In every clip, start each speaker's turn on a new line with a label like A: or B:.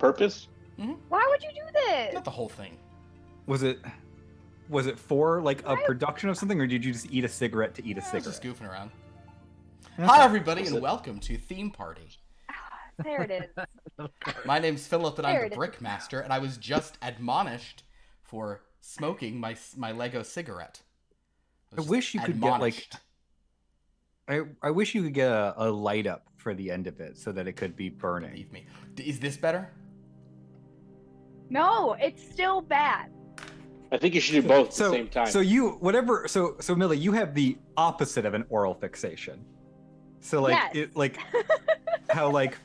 A: purpose?
B: Why would you do this?
C: Not the whole thing.
D: Was it for like a production of something, or did you just eat a cigarette to eat a
C: I was
D: cigarette?
C: just goofing around.
D: Okay.
C: Hi, everybody, and welcome to Theme Party.
B: There it is.
C: My name's Philip, and I'm
B: There
C: the
B: it is.
C: Brickmaster, and I was just admonished for smoking my Lego cigarette.
D: I wish you could get like. I wish you could get a light up for the end of it so that it could be burning.
C: Believe me. Is this better?
B: No, it's still bad.
A: I think you should do both at the same time.
D: So Millie, you have the opposite of an oral fixation. So like
B: Yes.
D: how like,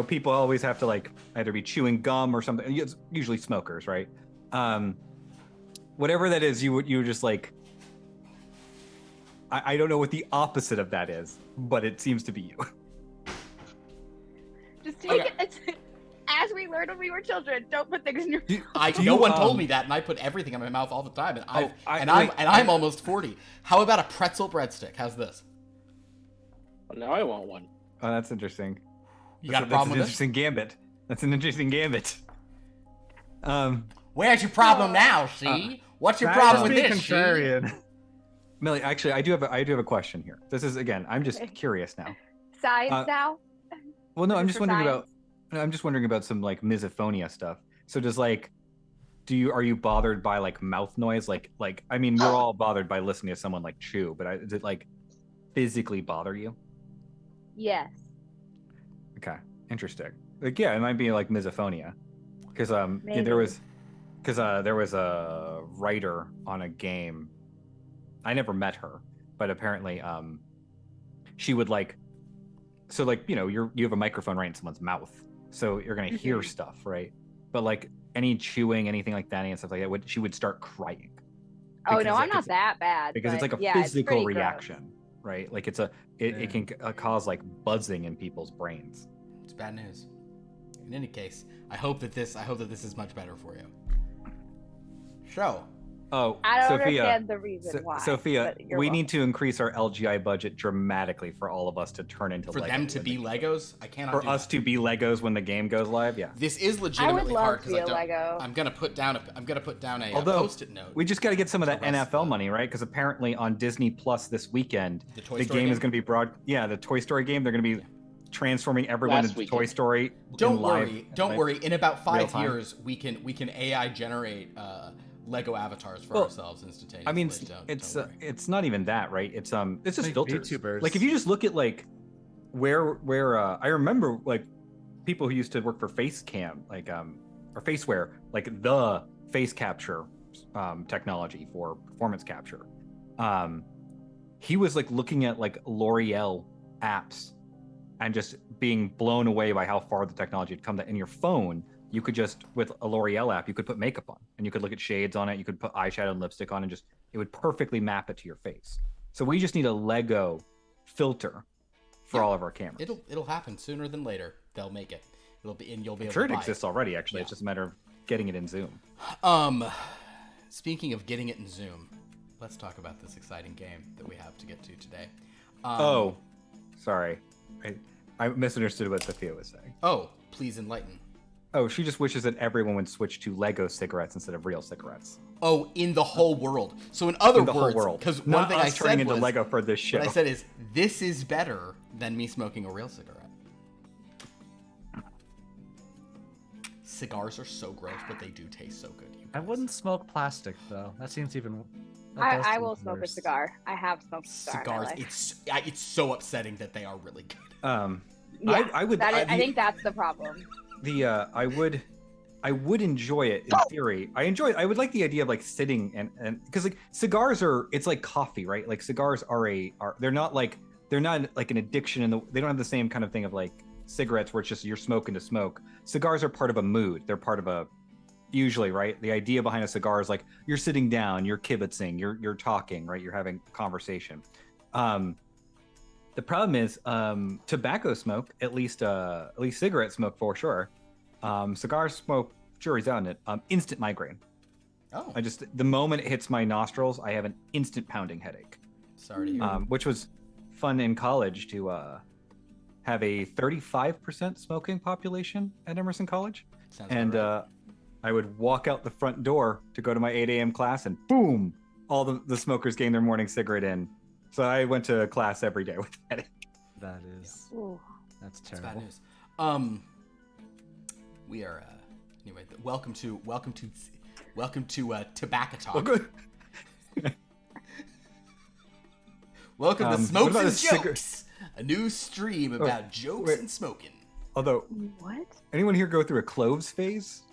D: people always have to like either be chewing gum or something. It's usually smokers, right? Whatever that is, you would just like. I don't know what the opposite of that is, but it seems to be you.
B: Just take it as we learned when we were children. Don't put things in your mouth.
C: No one told me that, and I put everything in my mouth all the time, and I'm almost 40. How about a pretzel breadstick? How's this?
A: Well, now I want one.
D: Oh, that's interesting.
C: You got a problem with
D: this? That's an interesting gambit.
C: Where's your problem now? See, what's your problem with this?
D: Contrarian. Millie, actually, I do have a question here. This is I'm just curious now.
B: Science now?
D: Well, no, I'm just wondering
B: science?
D: about some like misophonia stuff. So does are you bothered by like mouth noise? Like I mean, we're all bothered by listening to someone like chew, but does it like physically bother you?
B: Yes.
D: Okay, interesting. Like, yeah, it might be like misophonia, because there was a writer on a game. I never met her, but apparently she would like, so like, you have a microphone right in someone's mouth, so you're gonna hear stuff, right? But like any chewing, anything like that, and stuff like that, she would start crying.
B: Oh no, I'm not that bad.
D: Because it's like a physical reaction, right? Like it can cause like buzzing in people's brains.
C: It's bad news. In any case, I hope that this is much better for you. So.
D: Oh,
B: I don't
D: Sophia,
B: understand the reason why.
D: Sophia, we need to increase our LGI budget dramatically for all of us to turn into
C: for
D: Legos.
C: them to be Legos. I cannot.
D: For us to be Legos when the game goes live, yeah.
C: This is legitimately hard because
B: Lego.
C: I'm gonna put down a
D: Although,
C: post-it note.
D: We just got to get some of that NFL money, right? Because apparently on Disney Plus this weekend, the game is going to be the Toy Story game. They're going to be transforming everyone into Toy Story.
C: Don't worry. In about 5 years, we can AI generate Lego avatars for ourselves instantaneously.
D: I mean, it's not even that, right? It's just like filters. YouTubers. Like if you just look at like where I remember like people who used to work for Facecam, like or Faceware, like the face capture technology for performance capture. He was like looking at like L'Oreal apps and just being blown away by how far the technology had come. That in your phone, you could just, with a L'Oreal app, you could put makeup on, and you could look at shades on it. You could put eyeshadow and lipstick on, and it would perfectly map it to your face. So we just need a Lego filter for all of our cameras.
C: It'll happen sooner than later. They'll make it. It'll be, and you'll be able
D: to buy it.
C: I'm
D: sure it exists already. Actually, it's just a matter of getting it in Zoom.
C: Speaking of getting it in Zoom, let's talk about this exciting game that we have to get to today.
D: Sorry, I misunderstood what Sophia was saying.
C: Oh, please enlighten.
D: Oh, she just wishes that everyone would switch to Lego cigarettes instead of real cigarettes.
C: Oh, in the whole world. So in other words, because one thing I said
D: into Lego for this show.
C: What I said is, this is better than me smoking a real cigarette. Cigars are so gross, but they do taste so good.
E: I wouldn't smoke plastic though. That seems even.
B: I will smoke a cigar. I have smoked a cigar.
C: Cigars, it's so upsetting that they are really good.
B: I think that's the problem.
D: I would enjoy it in theory. I would like the idea of like sitting and because like cigars it's like coffee, right? Like cigars they're not like an addiction, and they don't have the same kind of thing of like cigarettes where it's just you're smoking to smoke. Cigars are part of a mood. They're part of usually, right? The idea behind a cigar is like you're sitting down, you're kibitzing, you're talking, right? You're having a conversation. The problem is tobacco smoke, at least cigarette smoke for sure. Cigar smoke, jury's out on it. Instant migraine.
C: Oh.
D: The moment it hits my nostrils, I have an instant pounding headache.
C: Sorry to hear.
D: Which was fun in college to have a 35% smoking population at Emerson College. and I would walk out the front door to go to my 8 a.m. class, and boom, all the smokers getting their morning cigarette in. So I went to class every day with that.
E: That's terrible.
C: That's bad news. We are anyway. Welcome to Tobacco Talk. Welcome to Smokes and Jokes, a new stream about jokes and smoking.
D: Although,
B: what?
D: Anyone here go through a cloves phase?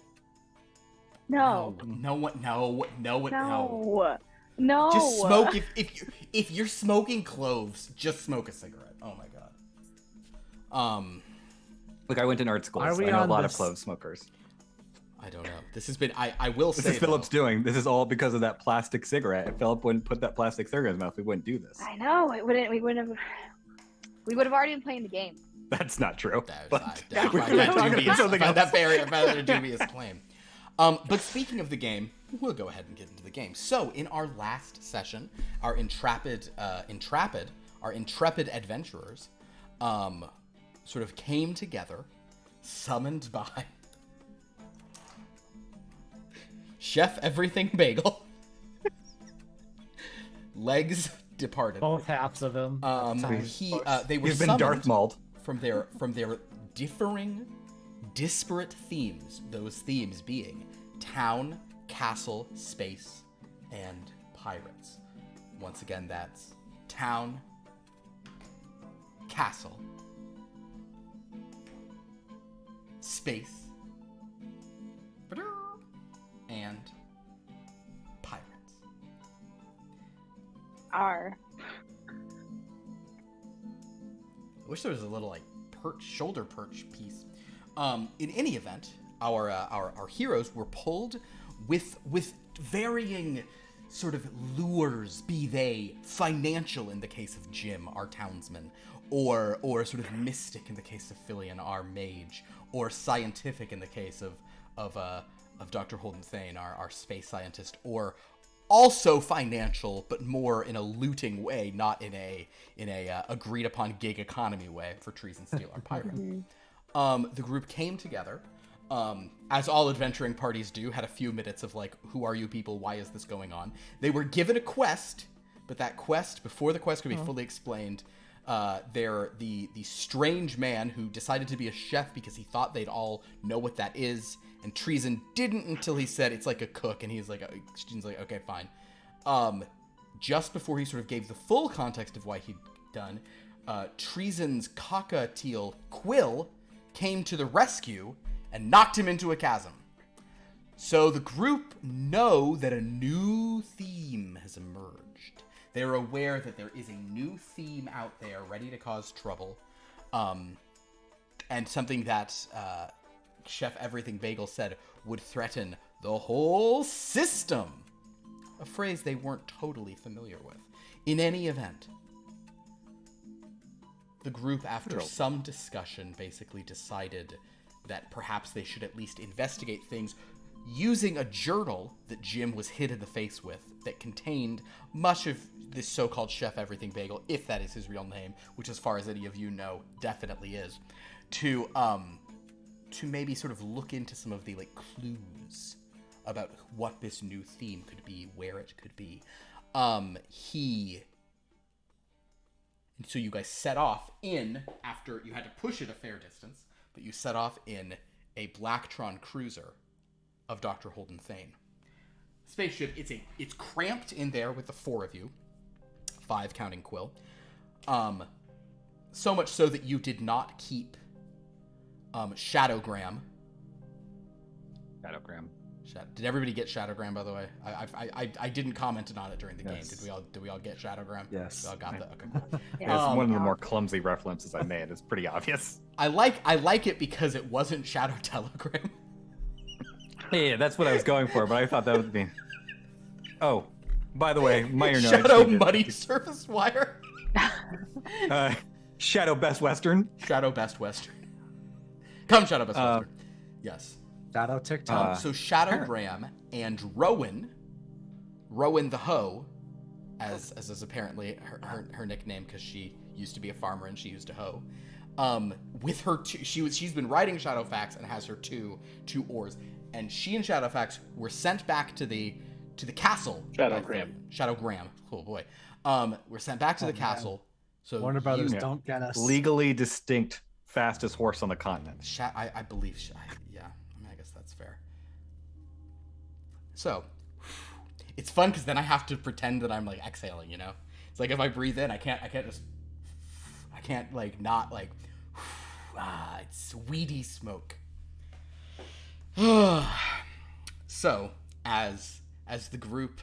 B: No.
C: No. Just smoke if you're smoking cloves, just smoke a cigarette. Oh my god.
D: Look, I went to art school. So I know a lot of clove smokers.
C: I don't know. This has been. I will say.
D: This is Philip's doing. This is all because of that plastic cigarette. If Philip wouldn't put that plastic cigarette in his mouth, we wouldn't do this.
B: I know. We would have already been playing the game.
D: That's not true.
C: I find that very dubious claim. But speaking of the game, we'll go ahead and get into the game. So, in our last session, our intrepid adventurers, sort of came together, summoned by Chef Everything Bagel. Legs departed.
E: Both halves of him.
C: They were
D: been Darth Mauled
C: from their differing, disparate themes. Those themes being town, castle, space, and pirates. Once again, that's town, castle, space, and pirates.
B: R.
C: I wish there was a little like shoulder perch piece. In any event, our heroes were pulled with varying sort of lures, be they financial in the case of Jim, our townsman, or sort of mystic in the case of Filion, our mage, or scientific in the case of Dr. Holden Thane, our space scientist, or also financial, but more in a looting way, not in a agreed upon gig economy way for treason, steal, our pirate. The group came together, as all adventuring parties do, had a few minutes of like, who are you people? Why is this going on? They were given a quest, but that quest, before the quest could be fully explained, the strange man who decided to be a chef because he thought they'd all know what that is, and Treason didn't until he said it's like a cook, and he's like, okay, fine. Just before he sort of gave the full context of why he'd done, Treason's cockatiel Quill came to the rescue and knocked him into a chasm. So the group know that a new theme has emerged. They're aware that there is a new theme out there ready to cause trouble, and something that Chef Everything Bagel said would threaten the whole system. A phrase they weren't totally familiar with. In any event, the group, after some discussion, basically decided that perhaps they should at least investigate things using a journal that Jim was hit in the face with that contained much of this so-called Chef Everything Bagel, if that is his real name, which as far as any of you know, definitely is, to maybe sort of look into some of the like clues about what this new theme could be, where it could be. So you guys set off in, after you had to push it a fair distance, but you set off in a Blacktron cruiser of Dr. Holden Thane. Spaceship, it's cramped in there with the four of you, 5 counting Quill. So much so that you did not keep Shadowgram. Did everybody get Shadowgram, by the way? I didn't comment on it during the game. Did we all get Shadowgram?
D: Yes.
C: We all got that. Okay, cool.
D: Yeah, it's one of the more clumsy references I made. It's pretty obvious.
C: I like it because it wasn't Shadow Telegram.
D: Yeah, that's what I was going for, but I thought that would be. Oh, by the way, minor note.
C: Shadow Muddy Surface Wire.
D: Shadow Best Western.
C: Shadow Best Western. Come, Shadow Best Western. Yes.
E: Shadow TikTok.
C: So Shadowgram and Rowan the Hoe, as is apparently her nickname because she used to be a farmer and she used a hoe, with her she's been riding Shadowfax and has her two oars, and she and Shadowfax were sent back to the castle. Shadowgram. Oh boy. We're sent back to the castle. So
E: Warner Brothers, don't get us.
D: Legally distinct fastest horse on the continent.
C: I believe. Yeah. I mean, I guess that's fair. So, it's fun because then I have to pretend that I'm like exhaling. You know, it's like if I breathe in, I can't like not like. It's weedy smoke. So as the group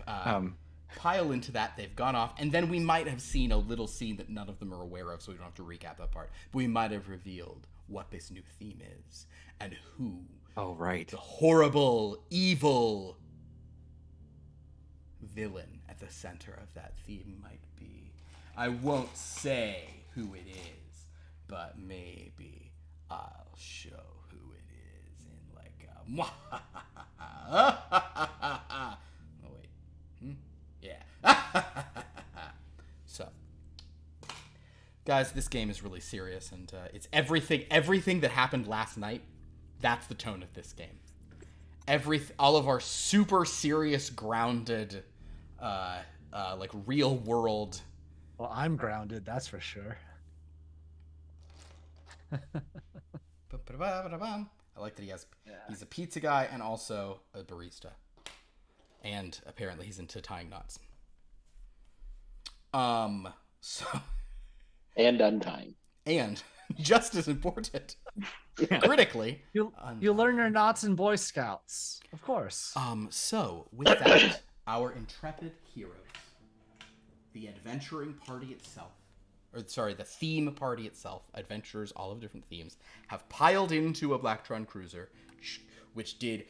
C: pile into that, they've gone off, and then we might have seen a little scene that none of them are aware of, so we don't have to recap that part. But we might have revealed what this new theme is and who.
D: Oh, right.
C: The horrible, evil villain at the center of that theme might be. I won't say who it is, but maybe I'll show who it is in like a... Oh, wait. Yeah. So, guys, this game is really serious, and it's everything that happened last night. That's the tone of this game. All of our super serious, grounded, like real world.
E: Well, I'm grounded, that's for sure.
C: I like that he's a pizza guy and also a barista. And apparently he's into tying knots. So
A: and untying.
C: And just as important, critically,
E: you learn your knots in Boy Scouts, of course.
C: So with that, our intrepid heroes, the adventuring party itself, the theme party itself, adventurers, all of different themes, have piled into a Blacktron cruiser, which did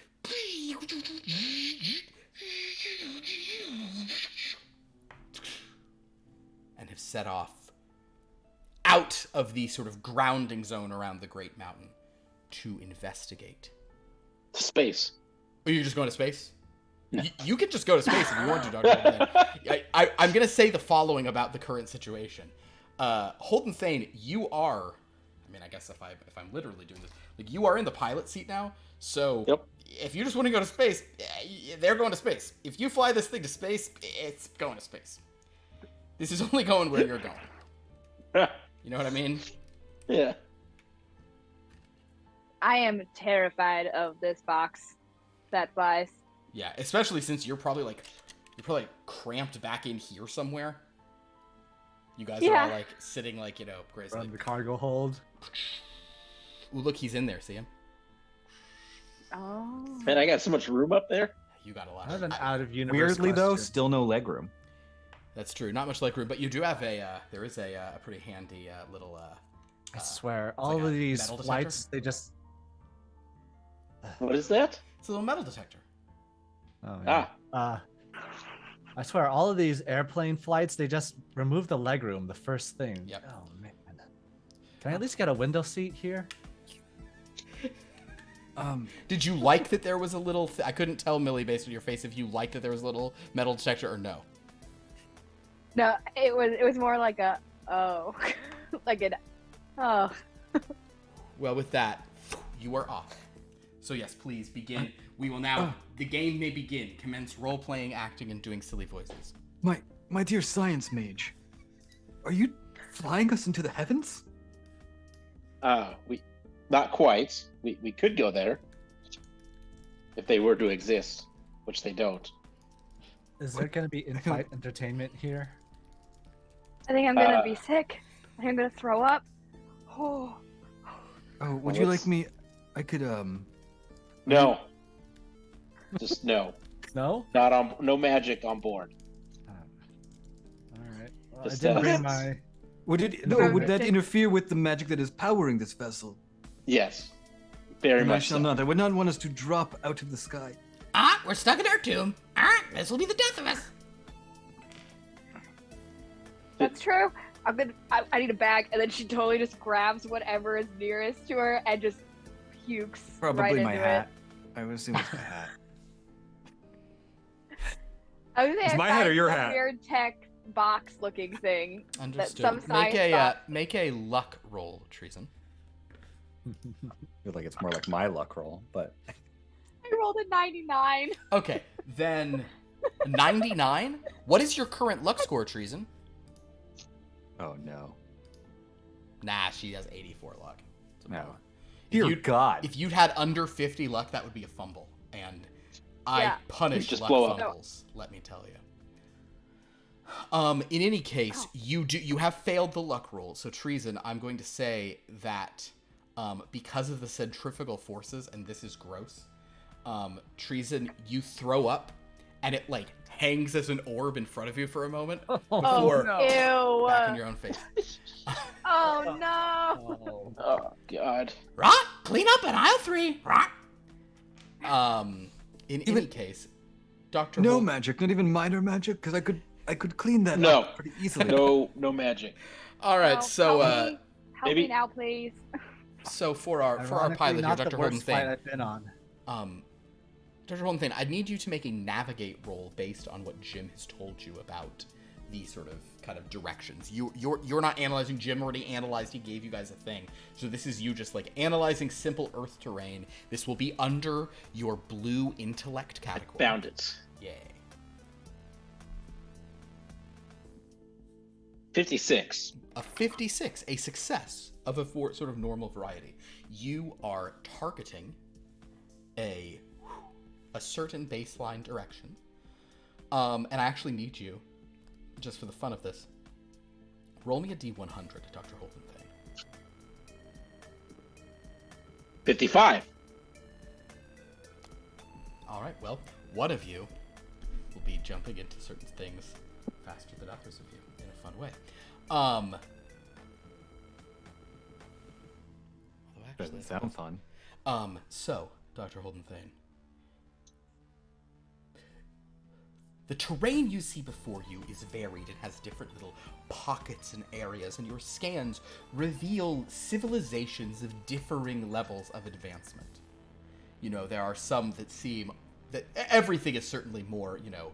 C: and have set off out of the sort of grounding zone around the Great Mountain to investigate.
A: Space.
C: Are you just going to space? No. You could just go to space if you want to, Dr. I'm going to say the following about the current situation. Holden Thane, you are... I mean, I guess if I'm literally doing this, like, you are in the pilot seat now, so
A: yep. If
C: you just want to go to space, they're going to space. If you fly this thing to space, it's going to space. This is only going where you're going. You know what I mean?
A: Yeah.
B: I am terrified of this box that flies.
C: Yeah, especially since you're probably cramped back in here somewhere. You guys are all like sitting like, you know, crazy.
E: Run the cargo hold.
C: Ooh, look, he's in there. See him?
B: Oh.
A: Man, I got so much room up there.
C: You got a lot.
E: I have an out-of-universe
D: Weirdly,
E: question.
D: though, still no leg room.
C: That's true. Not much leg room, but you do have there is a pretty handy little...
E: I swear, all of these flights, they just...
A: What is that?
C: It's a little metal detector.
E: Oh, yeah. I swear, all of these airplane flights, they just remove the legroom, the first thing.
C: Yep.
E: Oh, man. Can I at least get a window seat here?
C: Did you like that there was a little... I couldn't tell, Millie, based on your face, if you liked that there was a little metal detector or no.
B: No, it was more like a, oh. Like an, oh.
C: Well, with that, you are off. So yes, please begin. We will now... The game may begin. Commence role-playing, acting, and doing silly voices.
F: My dear science mage, are you flying us into the heavens?
A: We not quite. We could go there if they were to exist, which they don't.
E: Is there going to be in-flight entertainment here?
B: I think I'm going to be sick. I think I'm going to throw up. Oh.
F: Oh, would you like me? I could
A: No. Just no.
E: No?
A: No magic on board.
E: All right. Well,
A: Just,
E: I didn't bring my...
F: Would that interfere with the magic that is powering this vessel?
A: Yes. Very
F: And
A: much
F: I shall
A: so.
F: not. I would not want us to drop out of the sky.
C: We're stuck in our tomb. This will be the death of us.
B: That's true. I need a bag, and then she totally just grabs whatever is nearest to her and just pukes
F: Probably
B: right
F: my
B: into
F: hat.
B: it.
F: I would assume it's my hat.
B: I was
D: It's my hat or your hat?
B: Weird tech box-looking thing.
C: Understood.
B: That some science box.
C: Make a luck roll, Treason.
D: I feel like it's more like my luck roll, but
B: I rolled a 99.
C: Okay, then 99. What is your current luck score, Treason?
D: oh no.
C: Nah, she has 84 luck.
D: No. Dear God.
C: If you'd had under 50 luck, that would be a fumble. And I punish
A: just
C: luck
A: blow up.
C: fumbles, let me tell you. In any case, you have failed the luck roll. So Treason, I'm going to say that because of the centrifugal forces, and this is gross, Treason, you throw up, and it like hangs as an orb in front of you for a moment before
B: Ew.
C: back in your own face.
B: Oh no.
A: Oh God.
C: Rot, clean up at aisle 3. Rot. In any case, Dr.
F: No
C: Holden,
F: magic, not even minor magic, because I could clean that
A: No.
F: up pretty easily.
A: No magic.
C: all right,
B: No,
C: so
B: help
A: maybe-
B: me now, please.
C: so for our
E: Ironically,
C: pilot here,
E: not
C: Dr.
E: the
C: Holden
E: worst fight
C: Thane,
E: I've been on.
C: Dr. Holden Thane, I need you to make a navigate roll based on what Jim has told you about the sort of kind of directions. You're not analyzing. Jim already analyzed. He gave you guys a thing. So this is you just like analyzing simple Earth terrain. This will be under your blue intellect category.
A: Found it.
C: Yay.
A: 56.
C: A 56, a success of a sort of normal variety. You are targeting a certain baseline direction. And I actually need you, just for the fun of this, roll me a D100, Dr. Holden Thane.
A: 55.
C: All right, well, one of you will be jumping into certain things faster than others of you in a fun way. Although actually,
D: Doesn't sound fun.
C: So, Dr. Holden Thane, the terrain you see before you is varied. It has different little pockets and areas, and your scans reveal civilizations of differing levels of advancement. You know, there are some that seem that everything is certainly more, you know,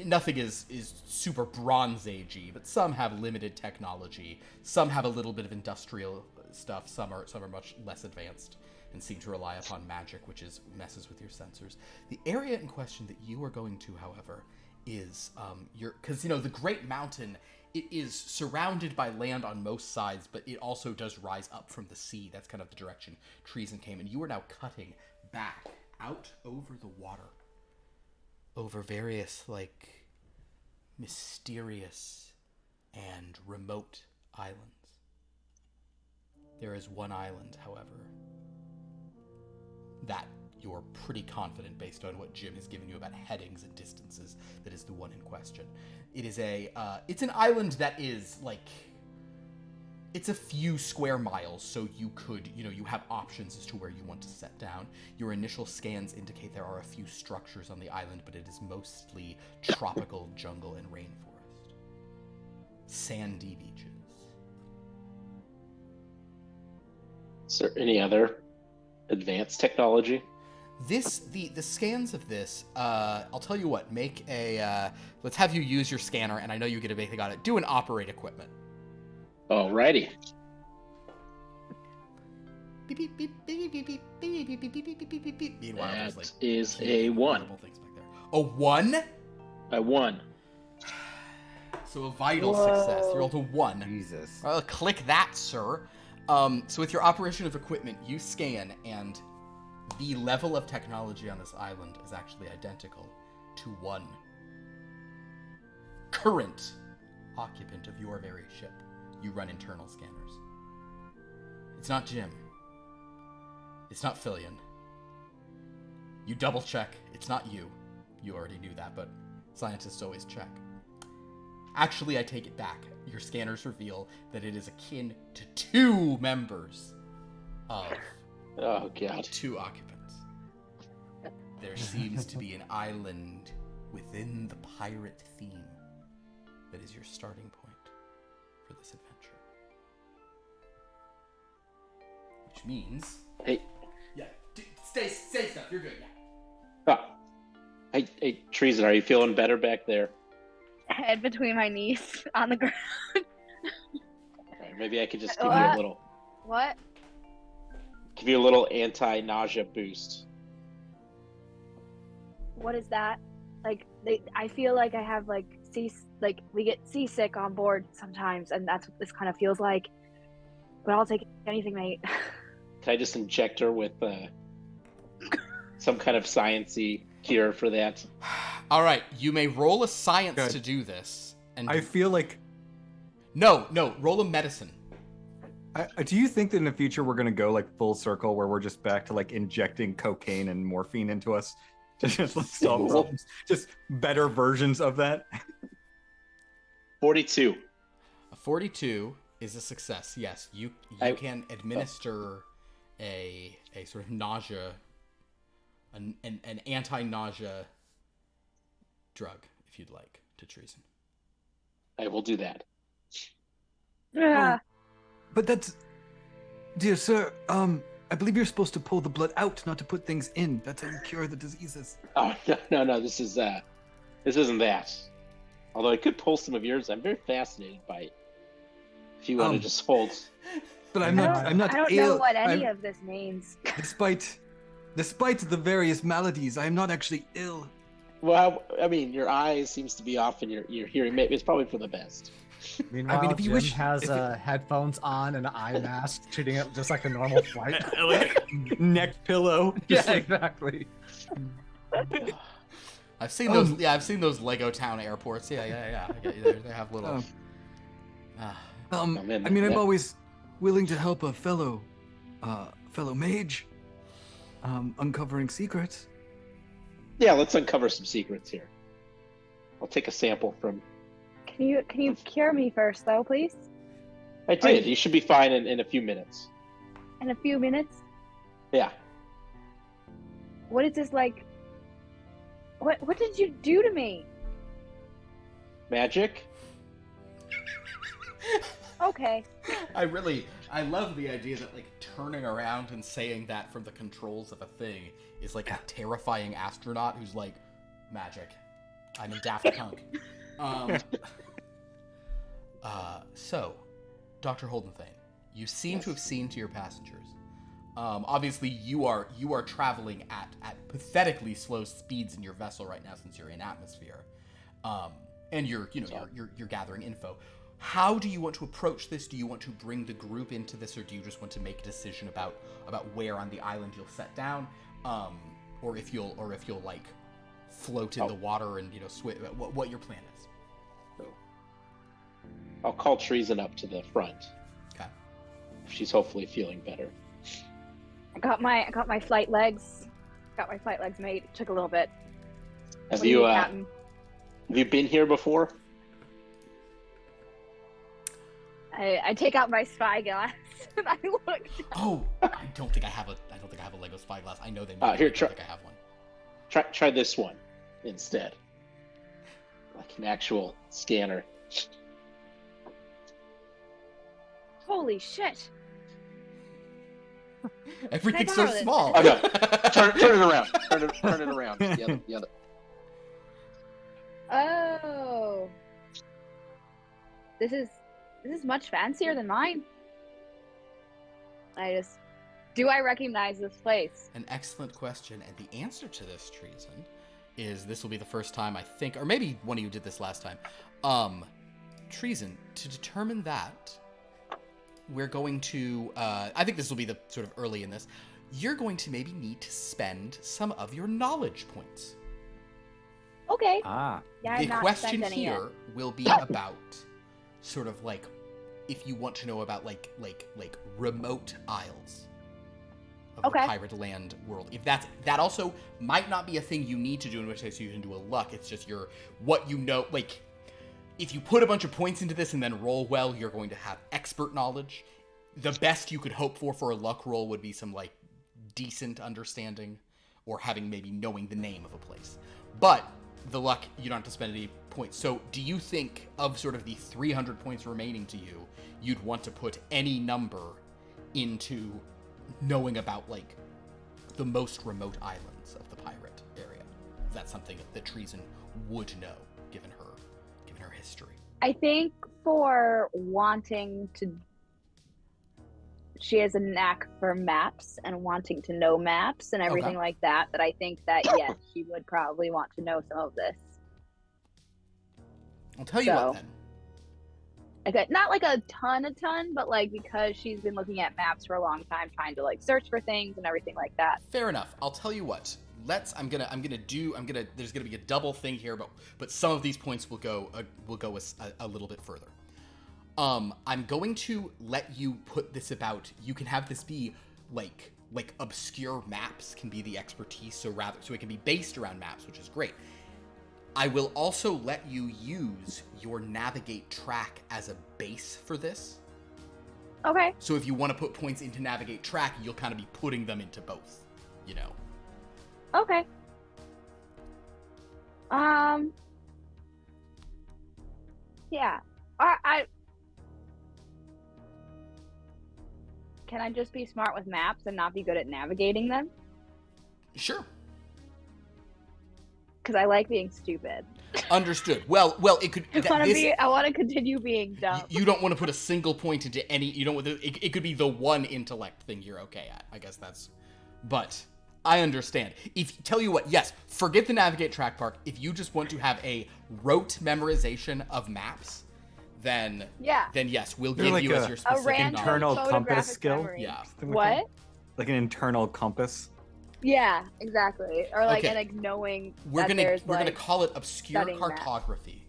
C: nothing is super Bronze Age-y, but some have limited technology, some have a little bit of industrial stuff, some are much less advanced and seem to rely upon magic, which messes with your sensors. The area in question that you are going to, however, is because you know the Great Mountain, it is surrounded by land on most sides, but it also does rise up from the sea. That's kind of the direction Treason came, and you are now cutting back out over the water, over various like mysterious and remote islands. There is one island, however, that you're pretty confident, based on what Jim has given you about headings and distances, that is the one in question. It is it's an island that is like, it's a few square miles, so you could, you know, you have options as to where you want to set down. Your initial scans indicate there are a few structures on the island, but it is mostly tropical jungle and rainforest. Sandy beaches.
A: Is there any other advanced technology?
C: The scans of this, I'll tell you what, make a, let's have you use your scanner, and I know you get a basic on it. Do an operate equipment.
A: Alrighty.
C: Beep, beep, beep, beep, beep, beep, beep, beep, beep, beep, beep, beep, beep, beep. Meanwhile, there's like
A: That is a 1.
C: things back there. A 1?
A: A 1.
C: So a vital success. You rolled a 1.
D: Jesus.
C: Click that, sir. So with your operation of equipment, you scan, and the level of technology on this island is actually identical to one current occupant of your very ship. You run internal scanners. It's not Jim. It's not Fillion. You double check. It's not you. You already knew that, but scientists always check. Actually, I take it back. Your scanners reveal that it is akin to 2 members of
A: Oh God.
C: 2 occupants. There seems to be an island within the pirate theme that is your starting point for this adventure. Which means...
A: Hey.
C: Yeah, say stuff. You're good, yeah.
A: Ah. Hey, Treason, are you feeling better back there?
B: head between my knees on the ground.
A: Maybe I could just give you a little.
B: What?
A: Give you a little anti-nausea boost.
B: What is that? Like, I feel like I have we get seasick on board sometimes, and that's what this kind of feels like. But I'll take anything, mate.
A: Can I just inject her with some kind of sciencey cure for that?
C: All right, you may roll a science to do this. And
D: I feel like...
C: No, roll a medicine.
D: Do you think that in the future we're going to go like full circle where we're just back to like injecting cocaine and morphine into us to just like solve problems? Just better versions of that?
A: 42.
C: A 42 is a success, yes. You can administer a sort of nausea, an anti-nausea drug, if you'd like, to Treason.
A: I will do that.
B: Yeah.
F: But that's... Dear sir, I believe you're supposed to pull the blood out, not to put things in. That's how you cure the diseases.
A: Oh, no, this isn't that. Although I could pull some of yours, I'm very fascinated by it. If you want to just hold.
F: But I'm not
B: I don't
F: ill.
B: know what any of this means.
F: Despite the various maladies, I am not actually ill.
A: Well, I mean, your eyes seems to be off and your hearing. Maybe it's probably for the best.
E: Meanwhile,
F: if you
E: Jim
F: wish-
E: has
F: if
E: headphones on and an eye mask, treating it just like a normal flight.
D: Like neck pillow.
E: Yeah, exactly.
C: I've seen those. Yeah, I've seen those Lego Town airports. Yeah. I get you. They have little.
F: I'm always willing to help a fellow mage, uncovering secrets.
A: Yeah, let's uncover some secrets here. I'll take a sample from.
B: Can you cure me first, though, please?
A: I did. You should be fine in a few minutes.
B: In a few minutes?
A: Yeah.
B: What is this like? What did you do to me?
A: Magic?
B: Okay.
C: I love the idea that like turning around and saying that from the controls of a thing is like a terrifying astronaut who's like, magic. I'm in Daft Punk. So, Dr. Holden Thane, you seem to have seen to your passengers. Obviously, you are traveling at pathetically slow speeds in your vessel right now since you're in atmosphere, and you're gathering info. How do you want to approach this? Do you want to bring the group into this, or do you just want to make a decision about where on the island you'll set down, or if you'll like float in the water and swim? What your plan is?
A: I'll call Treason up to the front.
C: Okay.
A: She's hopefully feeling better.
B: I got my flight legs. Got my flight legs made. It took a little bit.
A: Have you been here before?
B: I take out my spyglass and I look down.
C: Oh, I don't think I have a Lego spyglass. I know they make
A: here,
C: I don't think I have one.
A: Try this one instead. Like an actual scanner.
B: Holy shit!
C: Everything's so small.
A: Oh no! Turn it around. Turn it around. The other.
B: Oh, this is much fancier than mine. Do I recognize this place?
C: An excellent question, and the answer to this, Treason, is this will be the first time I think, or maybe one of you did this last time. Treason, to determine that, we're going to, I think this will be the sort of early in this, you're going to maybe need to spend some of your knowledge points.
B: Okay.
D: Ah.
B: Yeah,
C: the question here will be about sort of like, if you want to know about like remote isles of the pirate land world. If that also might not be a thing you need to do, in which case you can do a luck. It's just what you know, like, if you put a bunch of points into this and then roll well, you're going to have expert knowledge. The best you could hope for a luck roll would be some like decent understanding, or having maybe knowing the name of a place. But the luck, you don't have to spend any points. So do you think of sort of the 300 points remaining to you, you'd want to put any number into knowing about like the most remote islands of the pirate area? That's something that Treason would know, given her in her history.
B: I think for wanting to, she has a knack for maps and wanting to know maps and everything like that. That I think that yes, she would probably want to know some of this.
C: I'll tell you what then.
B: Okay, not like a ton, but like because she's been looking at maps for a long time, trying to like search for things and everything like that.
C: Fair enough. I'll tell you what. There's gonna be a double thing here, but some of these points will go a little bit further. I'm going to let you put this about. You can have this be like obscure maps can be the expertise, so it can be based around maps, which is great. I will also let you use your navigate track as a base for this.
B: Okay.
C: So if you want to put points into navigate track, you'll kind of be putting them into both, you know.
B: Okay. Yeah. Can I just be smart with maps and not be good at navigating them?
C: Sure.
B: Because I like being stupid.
C: Understood. Well, it could.
B: I want to continue being dumb.
C: You don't want to put a single point into any. You don't. It could be the one intellect thing you're okay at. I guess that's. But I understand. Tell you what. Yes, forget the navigate track part. If you just want to have a rote memorization of maps, then yes, we'll give
D: like
C: you as your specific
D: internal compass skill.
B: Memory.
C: Yeah.
B: What?
D: Like an internal compass.
B: Yeah, exactly. Or like, and like knowing we're
C: gonna call it obscure cartography,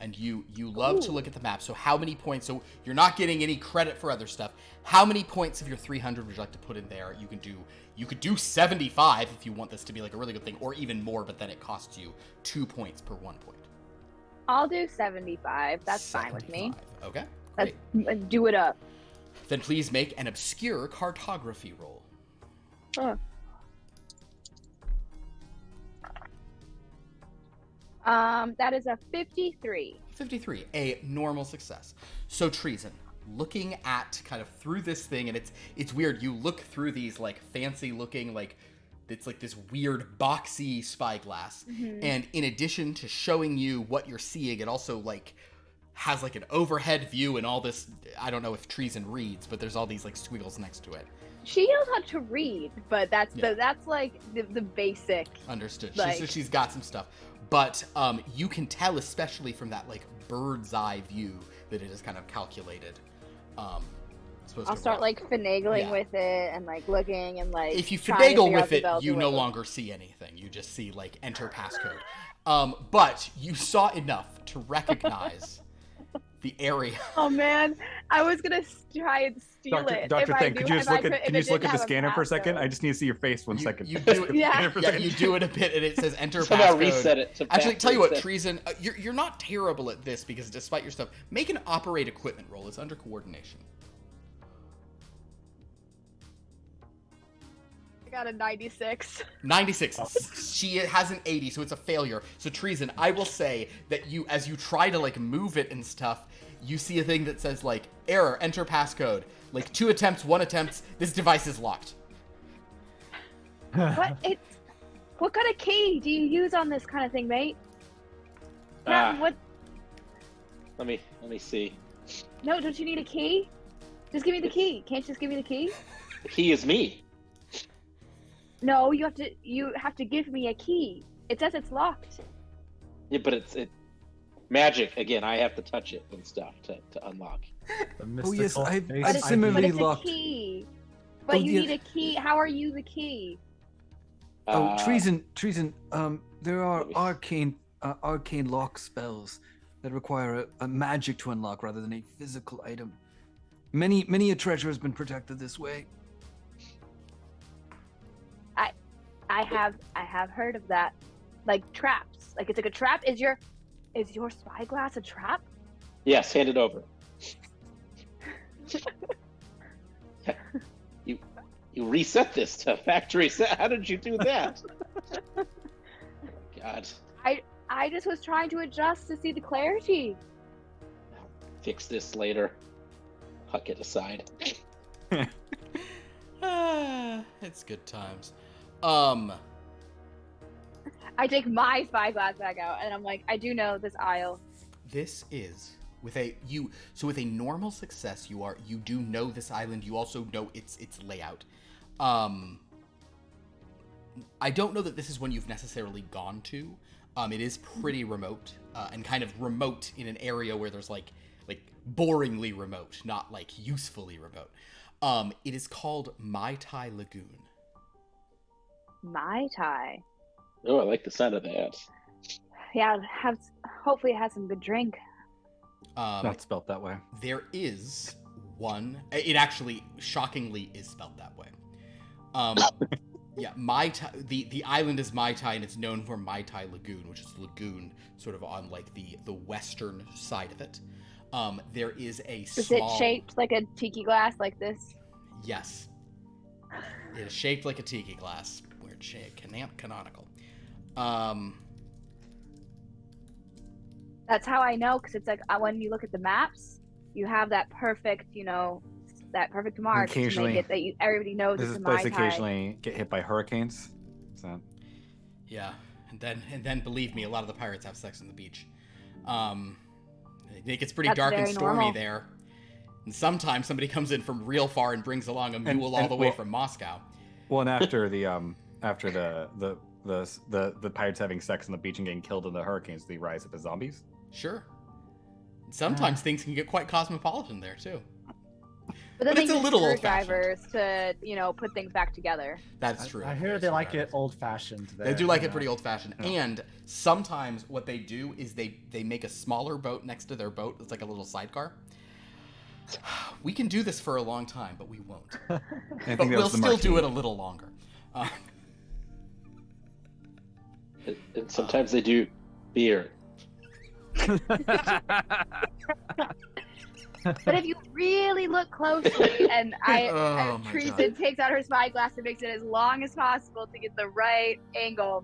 C: and you love to look at the map. So how many points? So you're not getting any credit for other stuff. How many points of your 300 would you like to put in there? You could do 75 if you want this to be like a really good thing, or even more. But then it costs you 2 points per 1 point.
B: I'll do 75. That's 75. Fine with me.
C: Okay.
B: Let's do it up.
C: Then please make an obscure cartography roll.
B: Oh. That is a 53.
C: 53, a normal success. So Treason, looking at kind of through this thing, and it's weird. You look through these like fancy looking like it's like this weird boxy spyglass, and in addition to showing you what you're seeing, it also like has like an overhead view and all this. I don't know if Treason reads, but there's all these like squiggles next to it.
B: She knows how to read, but that's like the basic.
C: Understood.
B: Like,
C: She's got some stuff. But you can tell, especially from that like bird's eye view, that it is kind of calculated. I'll
B: start like finagling with it and like looking and like.
C: If you finagle with it, you no longer see anything. You just see like enter passcode. But you saw enough to recognize the area.
B: Oh man, I was gonna try and steal it.
D: Dr. Thane, could you just look at the scanner for a second? I just need to see your face 1 second.
C: You do it. You do it a bit, and it says enter passcode.
A: Somehow reset it.
C: Actually, tell you what, Treason, you're not terrible at this because despite your stuff, make an operate equipment roll. It's under coordination.
B: I got a 96.
C: 96. She has an 80, so it's a failure. So Treason, I will say that as you try to like move it and stuff, you see a thing that says like error, enter passcode. Like 2 attempts, 1 attempt, this device is locked.
B: What kind of key do you use on this kind of thing, mate? What?
A: Let me see.
B: No, don't you need a key? Just give me the key. Can't you just give me the key?
A: The key is me.
B: No, you have to give me a key. It says it's locked.
A: Yeah, but it's magic again. I have to touch it and stuff to unlock.
F: Oh yes, I've
B: But
F: similarly
B: it's
F: locked.
B: a key. But you need a key. How are you the key?
F: Treason. There are arcane lock spells that require a magic to unlock rather than a physical item. Many a treasure has been protected this way.
B: I have heard of that. Like traps. Like it's like a trap. Is your spyglass a trap?
A: Yes, hand it over. You reset this to factory set. How did you do that? God.
B: I just was trying to adjust to see the clarity.
A: Fix this later. Huck it aside.
C: It's good times.
B: I take my spyglass back out and I'm like, I do know this aisle
C: This is with a normal success, you do know this island. You also know its layout. I don't know that this is one you've necessarily gone to. It is pretty remote, and kind of remote in an area where there's like boringly remote, not like usefully remote. It is called Mai Tai Lagoon.
B: Mai Tai.
A: Oh, I like the sound of that.
B: Yeah, hopefully it has some good drink.
D: Not spelt that way.
C: There is one. It actually, shockingly, is spelled that way. Yeah, Mai Tai. The island is Mai Tai, and it's known for Mai Tai Lagoon, which is a lagoon sort of on like the western side of it. There is a small...
B: Is it shaped like a tiki glass like this?
C: Yes. It is shaped like a tiki glass. Weird shape. Canonical.
B: That's how I know, because it's like when you look at the maps, you have that perfect, that perfect mark to make it that everybody knows it's a Mai Tai.
D: This place occasionally get hit by hurricanes. So.
C: Yeah, and then believe me, a lot of the pirates have sex on the beach. It gets pretty dark and stormy
B: normal.
C: there. And sometimes somebody comes in from real far and brings along a mule all the way from Moscow.
D: Well, and after the pirates having sex on the beach and getting killed in the hurricanes, they rise up as zombies.
C: Sure. Sometimes things can get quite cosmopolitan there too.
B: But then
C: it's a little
B: old-fashioned. To put things back together.
C: That's true.
E: I hear they like it old-fashioned.
C: They do like it pretty old-fashioned. Yeah. And sometimes what they do is they make a smaller boat next to their boat. It's like a little sidecar. We can do this for a long time, but we won't. But we'll still do it a little longer.
A: And sometimes they do beer.
B: But if you really look closely, and Treason takes out her spyglass and makes it as long as possible to get the right angle,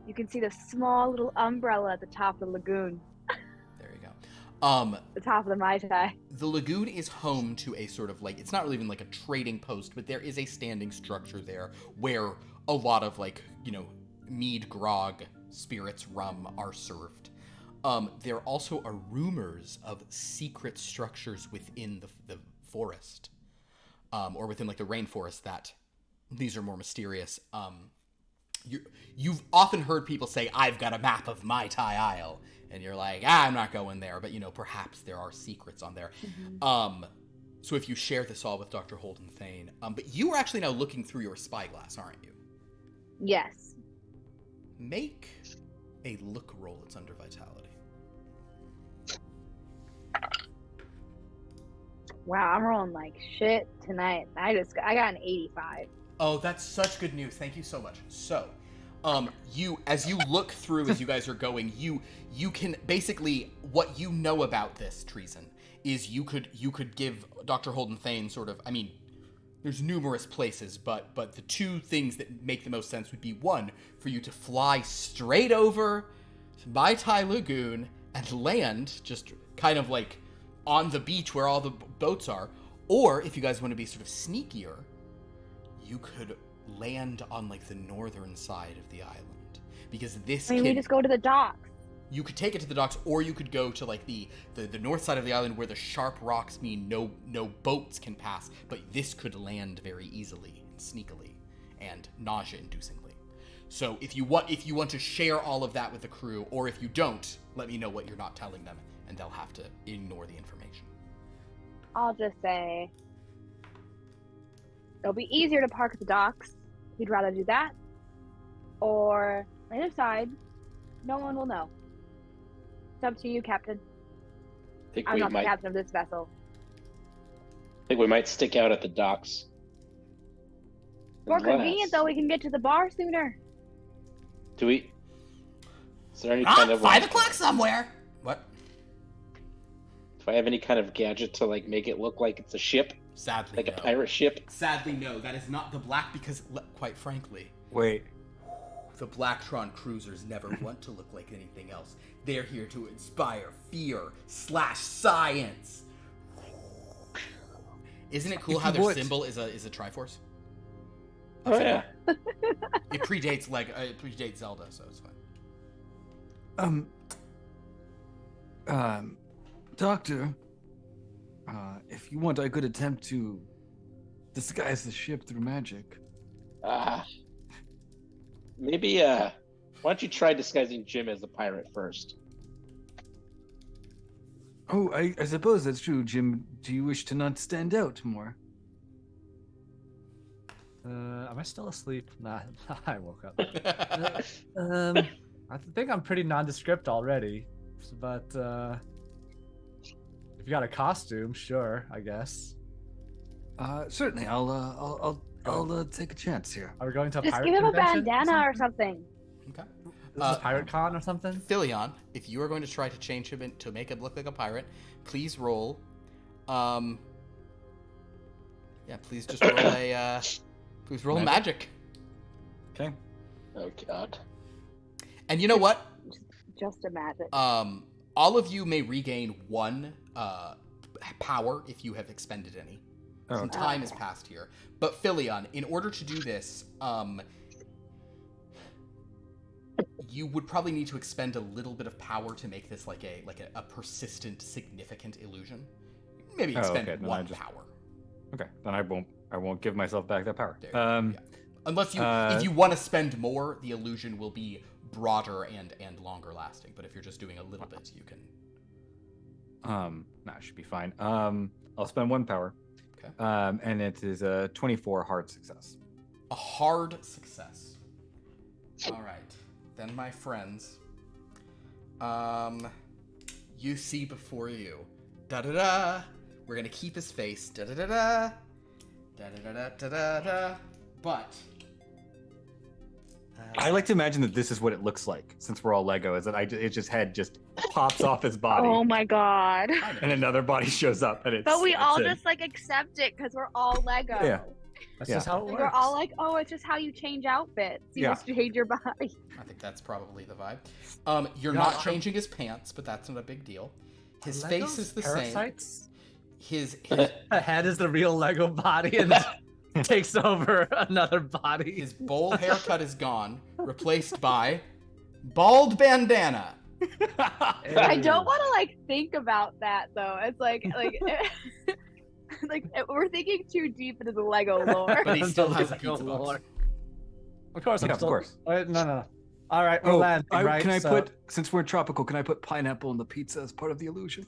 B: you can see the small little umbrella at the top of the lagoon.
C: There you go.
B: The top of the Mai Tai.
C: The lagoon is home to a sort of like, it's not really even like a trading post, but there is a standing structure there where a lot of mead, grog, spirits, rum are served. There also are rumors of secret structures within the forest, or within like the rainforest, that these are more mysterious. You've often heard people say, "I've got a map of Mai Tai Isle," and you're like, "I'm not going there," but perhaps there are secrets on there. Mm-hmm. So if you share this all with Dr. Holden Thane, but you are actually now looking through your spyglass, aren't you?
B: Yes.
C: Make a look roll. It's under vitality.
B: Wow, I'm rolling like shit tonight. I got an 85.
C: Oh, that's such good news. Thank you so much. So, as you look through, as you guys are going, you can basically, what you know about this treason is you could give Dr. Holden Thane sort of, there's numerous places, but the two things that make the most sense would be, one, for you to fly straight over to Mai Tai Lagoon and land just kind of like on the beach where all the boats are, or if you guys want to be sort of sneakier, you could land on like the northern side of the island, because
B: we just go to the docks.
C: You could take it to the docks, or you could go to like the north side of the island where the sharp rocks mean no boats can pass, but this could land very easily and sneakily and nausea-inducingly. So if you want to share all of that with the crew, or if you don't, let me know what you're not telling them, and they'll have to ignore the information.
B: I'll just say it'll be easier to park at the docks. We'd rather do that. Or on the other side, no one will know. It's up to you, Captain. I'm not the captain of this vessel.
A: I think we might stick out at the docks.
B: More convenient, though. We can get to the bar sooner.
A: Do we? Is there any kind of
C: 5 o'clock somewhere? What?
A: Do I have any kind of gadget to like make it look like it's a ship?
C: Sadly,
A: like
C: no.
A: a pirate ship?
C: Sadly, no. That is not the black, because quite frankly,
D: wait,
C: the Blacktron cruisers never want to look like anything else. They're here to inspire fear / science. Isn't it cool how their symbol is a Triforce?
A: Oh yeah.
C: It predates Zelda, so it's fine.
F: Doctor, if you want, I could attempt to disguise the ship through magic.
A: Maybe, why don't you try disguising Jim as a pirate first?
F: Oh, I suppose that's true, Jim. Do you wish to not stand out more?
E: Am I still asleep? Nah, I woke up. I think I'm pretty nondescript already, but if you got a costume, sure, I guess.
F: Certainly. I'll take a chance here.
E: Are we going to a
B: Just
E: pirate
B: give him a
E: convention
B: bandana or something.
C: Okay.
E: This is a pirate con or something?
C: Philion, if you are going to try to change him to make him look like a pirate, please roll. Yeah, please just roll a. Please roll magic.
D: Okay.
A: Oh God.
C: And you know what?
B: Just a magic.
C: All of you may regain 1 power if you have expended any. Some time has passed here. But Philion, in order to do this, you would probably need to expend a little bit of power to make this like a persistent, significant illusion. Maybe expend 1 power.
D: Okay, then I won't give myself back that power.
C: Unless if you want to spend more, the illusion will be broader and longer lasting. But if you're just doing a little bit, you can.
D: That should be fine. I'll spend 1 power.
C: Okay.
D: And it is a 24 hard success.
C: A hard success. All right, then, my friends. You see before you. Da da da. We're gonna keep his face. Da da da da. Da da da da da da. But.
D: I like to imagine that this is what it looks like, since we're all Lego, is that his head just pops off his body.
B: Oh my God.
D: And another body shows up, and it's.
B: But we all
D: it.
B: just like accept it because we're all Lego.
D: Yeah.
E: That's just how it works.
B: We're all like, oh, it's just how you change outfits. You just change your body.
C: I think that's probably the vibe. You're not changing his pants, but that's not a big deal. His face is the
E: parasites?
C: same. His
E: head is the real Lego body and takes over another body.
C: His bowl haircut is gone, replaced by bald bandana.
B: I don't want to like think about that though. It's like like we're thinking too deep into the Lego lore.
C: But he still has a
E: Lego
C: pizza box.
E: lore. Of course, I'm
D: Yeah,
E: still.
D: of course.
E: No. All right, we're landing, right?
F: Can I
E: So-
F: put, since we're tropical, can I put pineapple in the pizza as part of the illusion?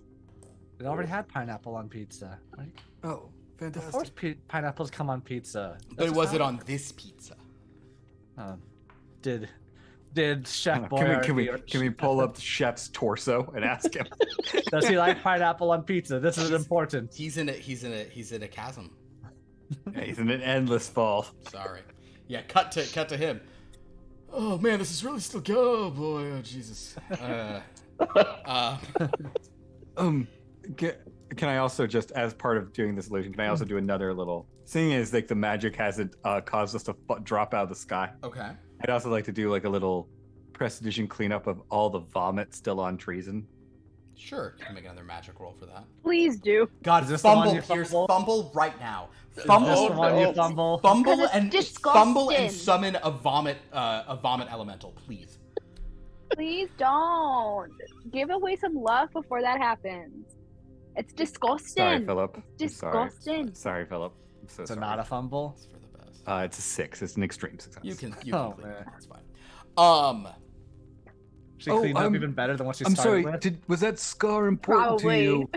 E: It already had pineapple on pizza, right?
F: Oh, fantastic.
E: Of course, pineapples come on pizza.
C: But was it on this pizza?
E: Did Chef
D: Can we
E: Boyardee
D: pull up the chef's torso and ask him?
E: Does he like pineapple on pizza? This is important.
C: He's in a chasm.
D: Yeah, he's in an endless fall.
C: Sorry. Yeah, cut to him. Oh man, this is really still good. Oh boy, oh Jesus.
D: Can I also, just as part of doing this illusion, can I also do another little, seeing as like the magic hasn't caused us to drop out of the sky?
C: Okay.
D: I'd also like to do like a little prestidigitation cleanup of all the vomit still on Treason.
C: Sure, you can make another magic roll for that.
B: Please do.
C: God,
E: Is this the one
C: fumble,
E: you
C: Pierce,
E: fumble?
C: fumble right now.
E: Is
C: Fumble,
E: this the one you fumble?
C: fumble
B: Because
C: and
B: it's
C: fumble and
B: disgusting.
C: summon a vomit elemental, please.
B: Please don't. Give away some love before that happens. It's disgusting.
D: Sorry, Philip.
B: It's
D: I'm sorry.
B: disgusting.
D: Sorry, Philip. I'm so
E: It's
D: sorry.
E: not a fumble.
C: It's for the best.
D: It's a 6. It's an extreme success.
C: You can
E: Oh,
C: clean
E: man.
C: it. That's fine.
E: She cleaned up even better than what she
F: I'm
E: started
F: sorry.
E: with.
F: Was that scar important to
B: Probably.
F: you?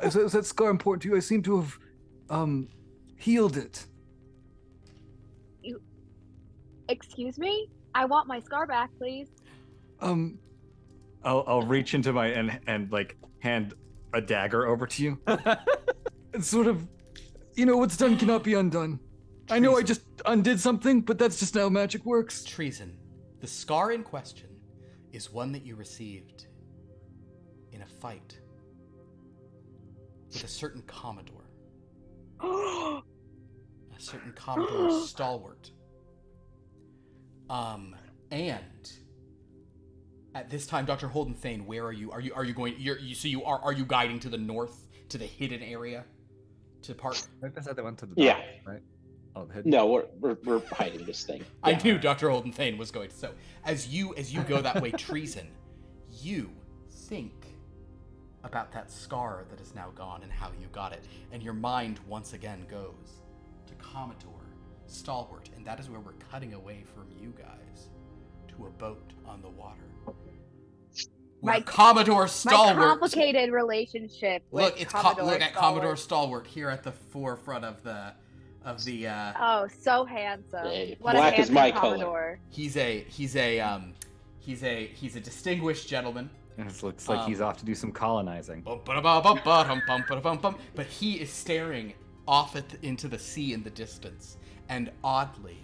F: Is that scar important to you? I seem to have healed it.
B: Excuse me? I want my scar back, please.
D: I'll reach into my and like hand a dagger over to you.
F: It's sort of, what's done cannot be undone. I know I just undid something, but that's just how magic works.
C: Treason. The scar in question is one that you received in a fight with a certain Commodore. A certain Commodore Stalwart. And at this time, Dr. Holden Thane, where are you? Are you going? Are you guiding to the north, to the hidden area, to park?
E: Like I said, they went to the
A: Yeah.
E: north, right? Oh, the hidden.
A: No, we're hiding this thing.
C: I knew Dr. Holden Thane was going to. So as you go that way, Treason, you think about that scar that is now gone and how you got it. And your mind once again goes to Commodore Stalwart. And that is where we're cutting away from you guys to a boat on the water. Where Commodore Stalwart.
B: My complicated relationship with
C: look at Commodore Stalwart here at the forefront of the.
B: Oh, so handsome!
A: Hey,
B: what
A: black
B: a handsome
A: is my
B: Commodore.
A: color.
C: He's a distinguished gentleman.
D: It looks like he's off to do some colonizing.
C: But he is staring off into the sea in the distance, and oddly,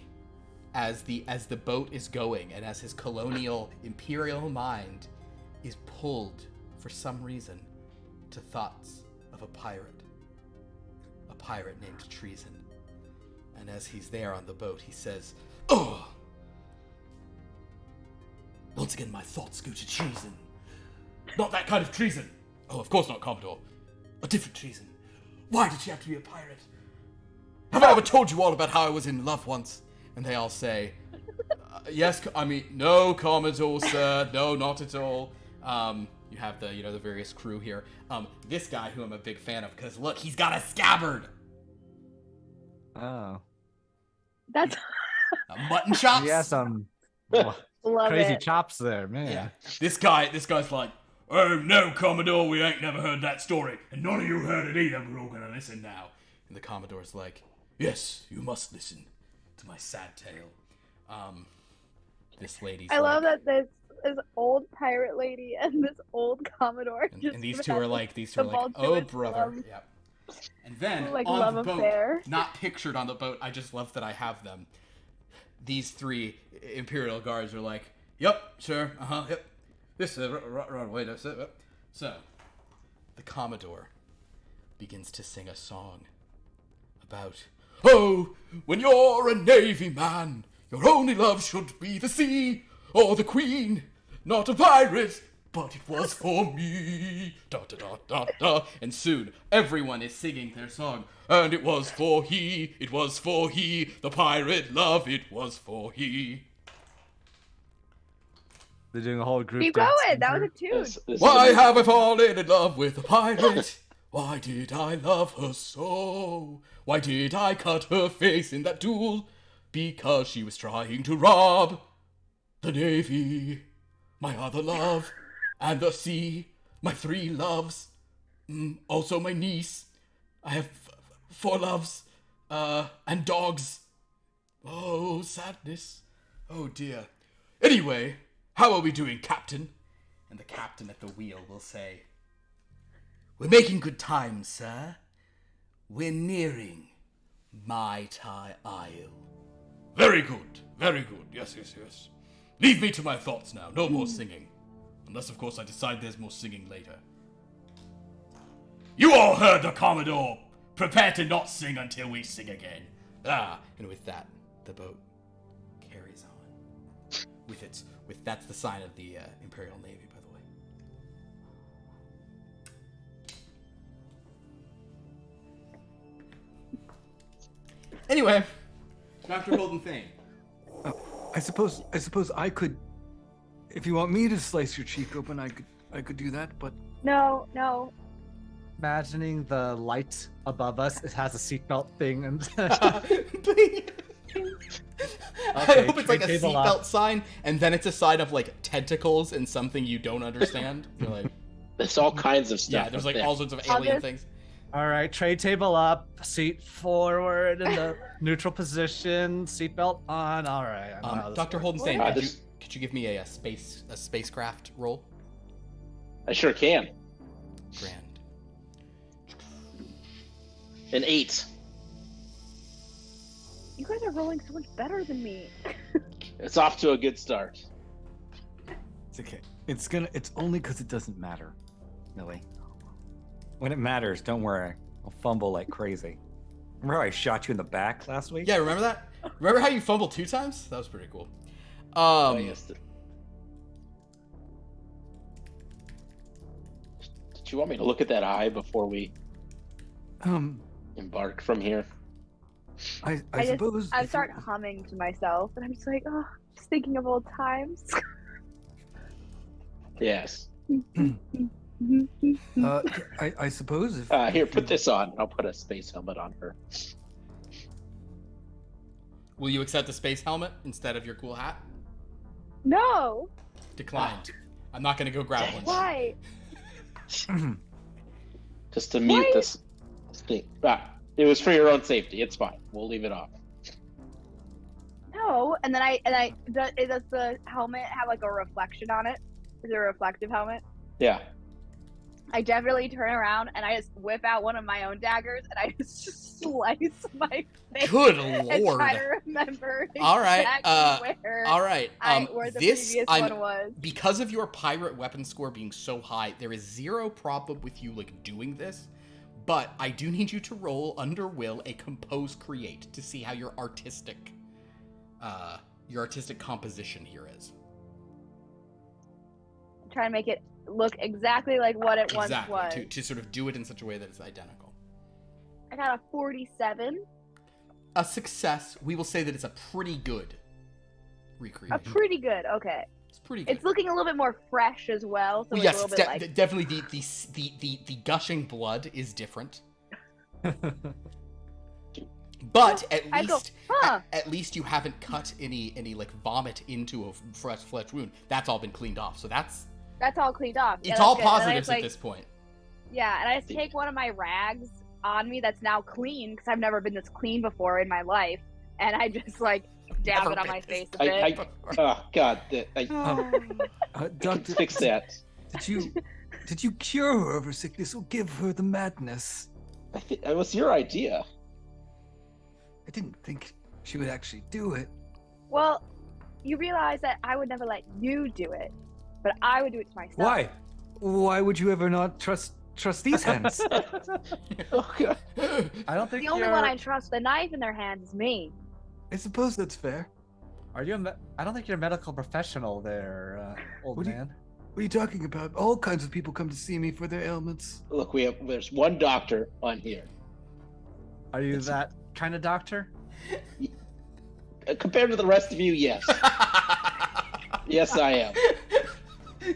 C: as the boat is going, and as his colonial imperial mind is pulled for some reason to thoughts of a pirate named Treason. And as he's there on the boat, he says, "Oh, once again my thoughts go to treason. Not that kind of treason. Oh, of course not, Commodore. A different treason. Why did she have to be a pirate? Have I ever told you all about how I was in love once?" And they all say, "Yes, no, Commodore, sir. No, not at all." You have the various crew here. This guy who I'm a big fan of, because look, he's got a scabbard.
E: Oh.
B: That's
C: mutton chops.
E: Yeah, some
B: love
E: crazy
B: it.
E: chops there, man.
C: Yeah. This guy's like, "Oh no, Commodore, we ain't never heard that story, and none of you heard it either. We're all gonna listen now." And the Commodore's like, "Yes, you must listen to my sad tale." This lady's
B: I love that this old pirate lady and this old Commodore.
C: And these two are like, "Oh brother." Yeah. And then on the boat,
B: affair.
C: not pictured on the boat, I just love that I have them. These three Imperial guards are like, "Yep, sure, yep. This is right away, that's it." So, the Commodore begins to sing a song about, "Oh, when you're a Navy man, your only love should be the sea or the Queen, not a pirate. But it was for me, da da da da da." And soon, everyone is singing their song. "And it was for he, the pirate love, it was for he."
E: They're doing a whole group.
B: Keep going. That was a tune.
C: Why have I fallen in love with a pirate? Why did I love her so? Why did I cut her face in that duel? Because she was trying to rob the Navy, my other love. And the sea, my 3 loves, also my niece. I have 4 loves, and dogs. Oh, sadness. Oh dear. Anyway, how are we doing, Captain? And the captain at the wheel will say, "We're making good time, sir. We're nearing Mai Tai Isle." Very good, very good. Yes. Leave me to my thoughts now. No more singing. Unless, of course, I decide there's more singing later. You all heard the Commodore. Prepare to not sing until we sing again. And with that, the boat carries on. That's the sign of the Imperial Navy, by the way. Anyway, Dr. Holden Thane.
F: I suppose I could. If you want me to slice your cheek open, I could do that, but
B: No.
E: Imagining the light above us, it has a seatbelt thing, and
C: I hope it's like a seatbelt sign, and then it's a sign of like tentacles and something you don't understand. You're like,
A: there's all kinds of stuff.
C: yeah, there's like all sorts of alien things.
E: All right, tray table up, seat forward in the neutral position, seatbelt on. All right.
C: Dr. Holden Thane, could you give me a spacecraft roll?
A: I sure can.
C: Grand.
A: An 8.
B: You guys are rolling so much better than me.
A: It's off to a good start.
D: It's okay. It's only because it doesn't matter, Millie. When it matters, don't worry. I'll fumble like crazy. Remember how I shot you in the back last week?
C: Yeah, remember that? Remember how you fumbled 2 times? That was pretty cool.
A: Did you want me to look at that eye before we embark from here?
F: I suppose
B: I start humming to myself, and I'm just like, oh, just thinking of old times.
A: Yes.
F: I suppose if
A: here, put this on. I'll put a space helmet on her.
C: Will you accept the space helmet instead of your cool hat?
B: No.
C: Declined. I'm not going to go grab one.
B: Why?
A: Just to mute this thing. It was for your own safety. It's fine. We'll leave it off.
B: No. And then does the helmet have like a reflection on it? Is it a reflective helmet?
A: Yeah.
B: I definitely turn around and I just whip out one of my own daggers and I just slice my face.
C: Good
B: and
C: lord.
B: try to remember
C: All right.
B: exactly where,
C: all right.
B: where the
C: this
B: previous one was.
C: Because of your pirate weapon score being so high, there is zero problem with you like doing this. But I do need you to roll under will a compose create to see how your artistic composition here is.
B: I'm trying to make it look exactly like what it once was.
C: To sort of do it in such a way that it's identical.
B: I got a 47.
C: A success. We will say that it's a pretty good recreation.
B: A pretty good. Okay.
C: It's pretty good.
B: It's looking a little bit more fresh as well. So
C: Well,
B: it's
C: yes,
B: a little bit like...
C: definitely the gushing blood is different. But at least you haven't cut any like vomit into a fresh flesh wound. That's all been cleaned off. So that's
B: all cleaned off.
C: It's all positives at this point.
B: Yeah, and I just take one of my rags on me that's now clean because I've never been this clean before in my life, and I just like dab it on my face a bit.
A: Oh God!
F: Doctor,
A: fix that.
F: Did you cure her of her sickness or give her the madness?
A: I think it was your idea.
F: I didn't think she would actually do it.
B: Well, you realize that I would never let you do it, but I would do it to myself.
F: Why? Why would you ever not trust these hands?
A: Oh God!
E: I don't think
B: the only one I trust with a knife in their hands is me.
F: I suppose that's fair.
E: Are you? I don't think you're a medical professional, there, old man.
F: What are you talking about? All kinds of people come to see me for their ailments.
A: Look, there's one doctor on here.
E: Are you that kind of doctor?
A: Compared to the rest of you, yes. Yes, I am.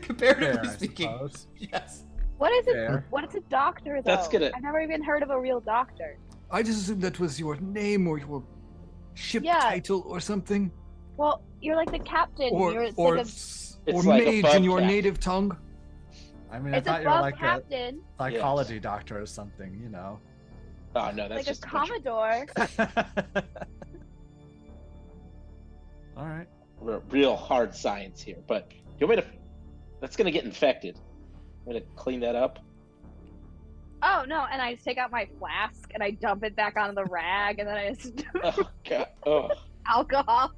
C: Comparatively speaking, yes.
B: What is it? What is a doctor, though? I've never even heard of a real doctor.
F: I just assumed that was your name or your ship title or something.
B: Well, you're like the captain.
F: Or mage in your native tongue.
E: I mean, I thought you were like captain. A psychology doctor or something, you know.
A: Oh no, that's
B: like
A: just
B: a Commodore.
E: All right.
A: We're real hard science here, but you want me to? That's gonna get infected. I'm gonna clean that up.
B: Oh no! And I just take out my flask and I dump it back onto the rag, and then I just
A: oh God! Oh.
B: Alcohol.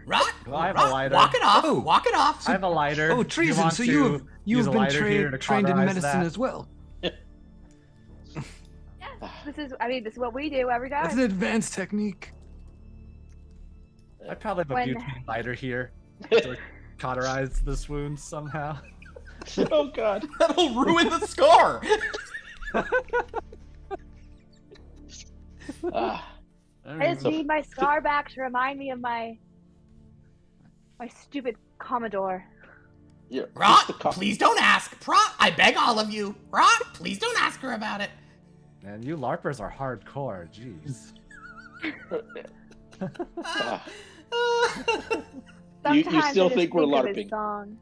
C: Right.
E: Well, I have a lighter.
C: Walk it off. Oh. Walk it off.
E: I have a lighter.
F: Oh, treason! So you've been trained in medicine as well.
B: This is what we do every day.
F: That's an advanced technique.
E: I'd probably have a butane lighter here to cauterize this wound somehow.
A: Oh God!
C: That'll ruin the scar.
B: I just need my scar back to remind me of my stupid Commodore.
C: Rot, please don't ask. I beg all of you. Rot, please don't ask her about it.
E: Man, you LARPers are hardcore. Jeez.
A: You still think we're LARPing?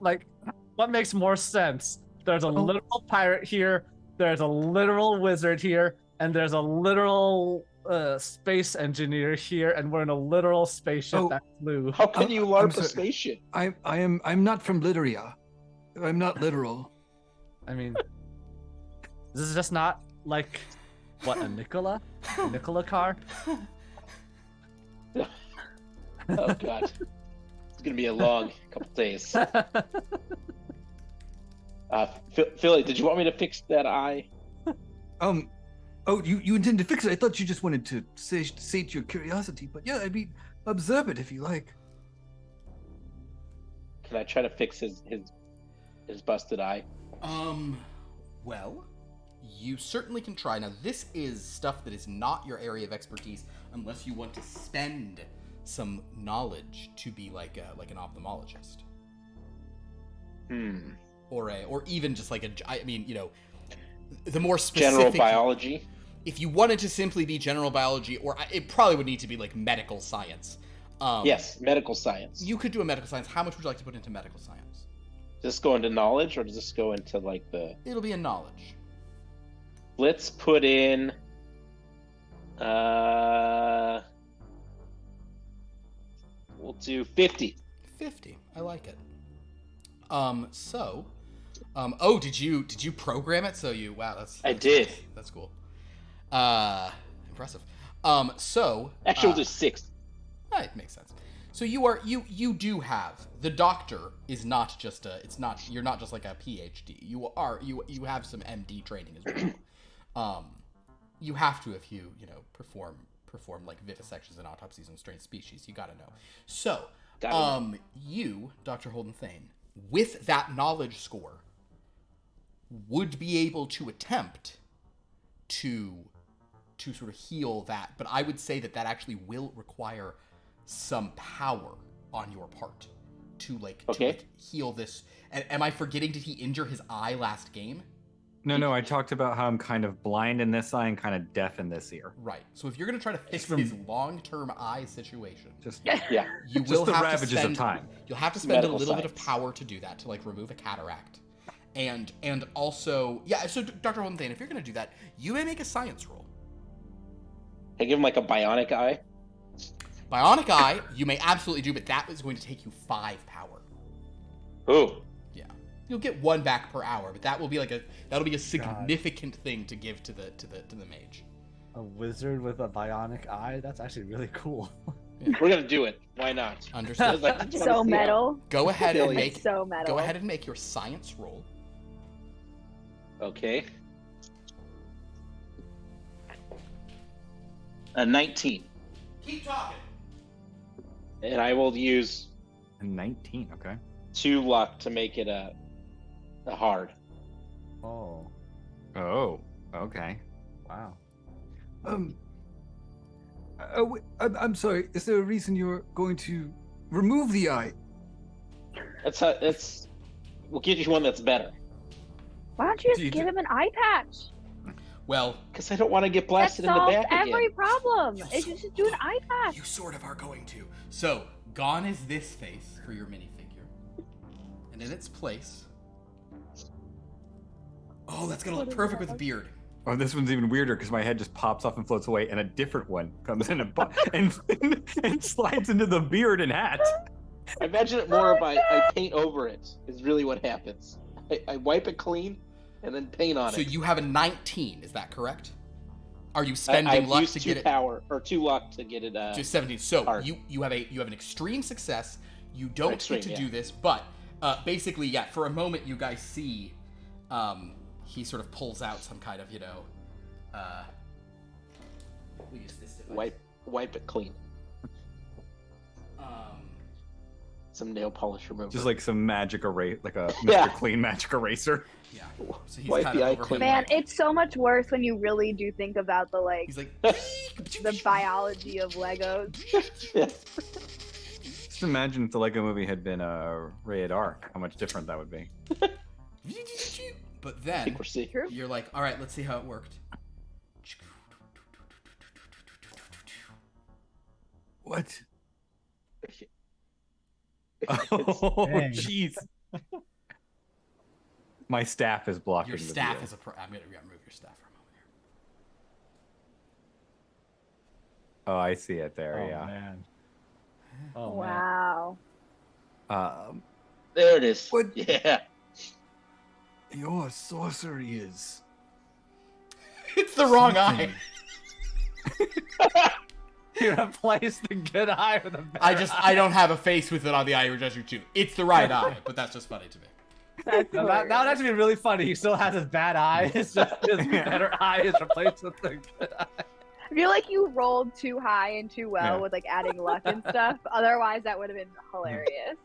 E: Like, what makes more sense? There's a literal pirate here, there's a literal wizard here, and there's a literal space engineer here, and we're in a literal spaceship that flew.
A: How can you LARP a spaceship?
F: I'm not from Litteria. I'm not literal.
E: I mean, this is just not like what, a Nikola car?
A: Oh God, it's gonna be a long couple days. Philly, did you want me to fix that eye?
F: Oh, you intend to fix it? I thought you just wanted to sate your curiosity, but yeah, observe it if you like.
A: Can I try to fix his busted eye?
C: Well, you certainly can try. Now, this is stuff that is not your area of expertise, unless you want to spend some knowledge to be like an ophthalmologist. or even just like I mean, you know, the more specific
A: general biology.
C: If you wanted to simply be general biology, or it probably would need to be like medical science.
A: Yes, medical science.
C: You could do a medical science. How much would you like to put into medical science?
A: Does this go into knowledge, or does this go into like the?
C: It'll be in knowledge.
A: Let's put in. We'll do 50.
C: 50. I like it. Did you program it? So you
A: I did.
C: That's cool. Impressive.
A: Actually, we'll do 6.
C: It makes sense. So you do have, the doctor is not just you're not just like a PhD. You have some MD training as well. You have to if you perform like vivisections and autopsies on strange species. You gotta know. So, you, Dr. Holden Thane, with that knowledge score, would be able to attempt to sort of heal that, but I would say that actually will require some power on your part to heal this. And am I forgetting, did he injure his eye last game?
D: No, I talked about how I'm kind of blind in this eye and kind of deaf in this ear.
C: Right. So if you're going to try to fix his long-term eye situation, you will
D: the
C: have
D: ravages
C: to spend,
D: of time.
C: You'll have to spend
A: Medical
C: a little
A: science.
C: bit of power to do that, to like remove a cataract. And also, so Dr. Holden Thane, if you're going to do that, you may make a science roll.
A: Can I give him like a bionic eye?
C: Bionic eye, you may absolutely do, but that is going to take you 5 power.
A: Ooh.
C: Yeah. You'll get 1 back per hour, but that'll be a significant thing to give to the mage.
E: A wizard with a bionic eye? That's actually really cool.
C: Yeah.
A: We're gonna do it. Why not?
C: Understood.
B: So metal.
C: Go ahead and make
B: So metal.
C: Go ahead and make your science roll.
A: Okay. A 19.
C: Keep talking.
A: And I will use
D: A 19, okay.
A: 2 luck to make it a hard.
E: Oh,
D: Oh, okay.
E: wow.
F: I'm sorry. Is there a reason you're going to remove the eye?
A: We'll get you one that's better.
B: Why don't you just give him an eye patch?
C: Well,
A: Because I don't want to get
B: That
A: blasted in the
B: solves
A: back
B: every
A: again.
B: problem.
C: You
B: It's just do an eye patch.
C: you sort of are going to. So, gone is this face for your minifigure. And in its place... Oh, that's gonna look perfect with a beard.
D: Oh, this one's even weirder because my head just pops off and floats away, and a different one comes in and slides into the beard and hat.
A: I imagine it more if I paint over it, is really what happens. I wipe it clean and then paint on
C: So
A: it.
C: you have a 19, is that correct? Are you
A: I've
C: spending luck
A: used
C: to
A: 2
C: get it?
A: power, or 2 luck to get it.
C: Just 17. So
A: hard.
C: you have an extreme success. You don't
A: Extreme,
C: get to
A: yeah.
C: do this, but basically, yeah. For a moment, you guys see, he sort of pulls out some kind of, we use this device.
A: Wipe it clean. Some nail polish remover.
D: Just like some magic erase, like a Mr.
A: Yeah.
D: Clean magic eraser.
C: Yeah. So he's
A: Wipe
C: kind
A: the eye
C: of over
A: clean.
C: him,
B: Man,
C: like-
B: it's so much worse when you really do think about the
C: he's like,
B: the biology of Legos.
D: Just imagine if the Lego movie had been rated R, how much different that would be.
C: but
A: I
C: then
A: think we're seeing.
B: True.
C: you're like, all right, let's see how it worked.
F: What?
D: Oh,
E: Dang.
D: jeez. My staff is blocking
C: Your
D: the
C: staff
D: view.
C: is I'm gonna remove your staff for a moment here.
D: Oh, I see it there,
E: Oh,
D: yeah.
E: man. Oh, man.
B: Wow.
A: There it is.
F: What?
A: Yeah.
F: Your sorcery is.
C: It's the wrong eye.
E: You replaced the good eye with a bad
C: I don't have a face with it on the eye you're judging too. It's the right eye, but that's just funny to me.
B: That's
E: No, that would actually be really funny. He still has his bad eye. It's just his better eye is replaced with the good eye.
B: I feel like you rolled too high and too well
D: Yeah.
B: with like adding luck and stuff. Otherwise, that would have been hilarious.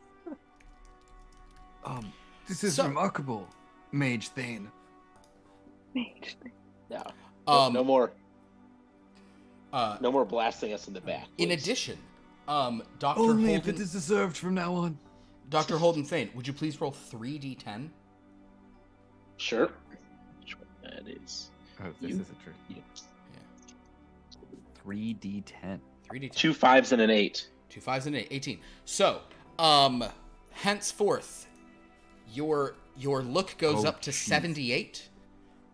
F: This is
C: So-
F: remarkable, Mage Thane.
A: No.
C: Um,
A: no more. No more blasting us in the back.
C: In
A: please.
C: addition, Dr.
F: Only
C: Holden,
F: if it is deserved from now on.
C: Dr. Holden Thane, would you please roll 3d10?
A: Sure. Which one that is?
D: Oh, this is a trick.
A: Yeah.
D: 3d10.
C: 3d10.
A: 2 5s and an 8.
C: 2 5s and an 8. 18. So, henceforth, your look goes up to 78,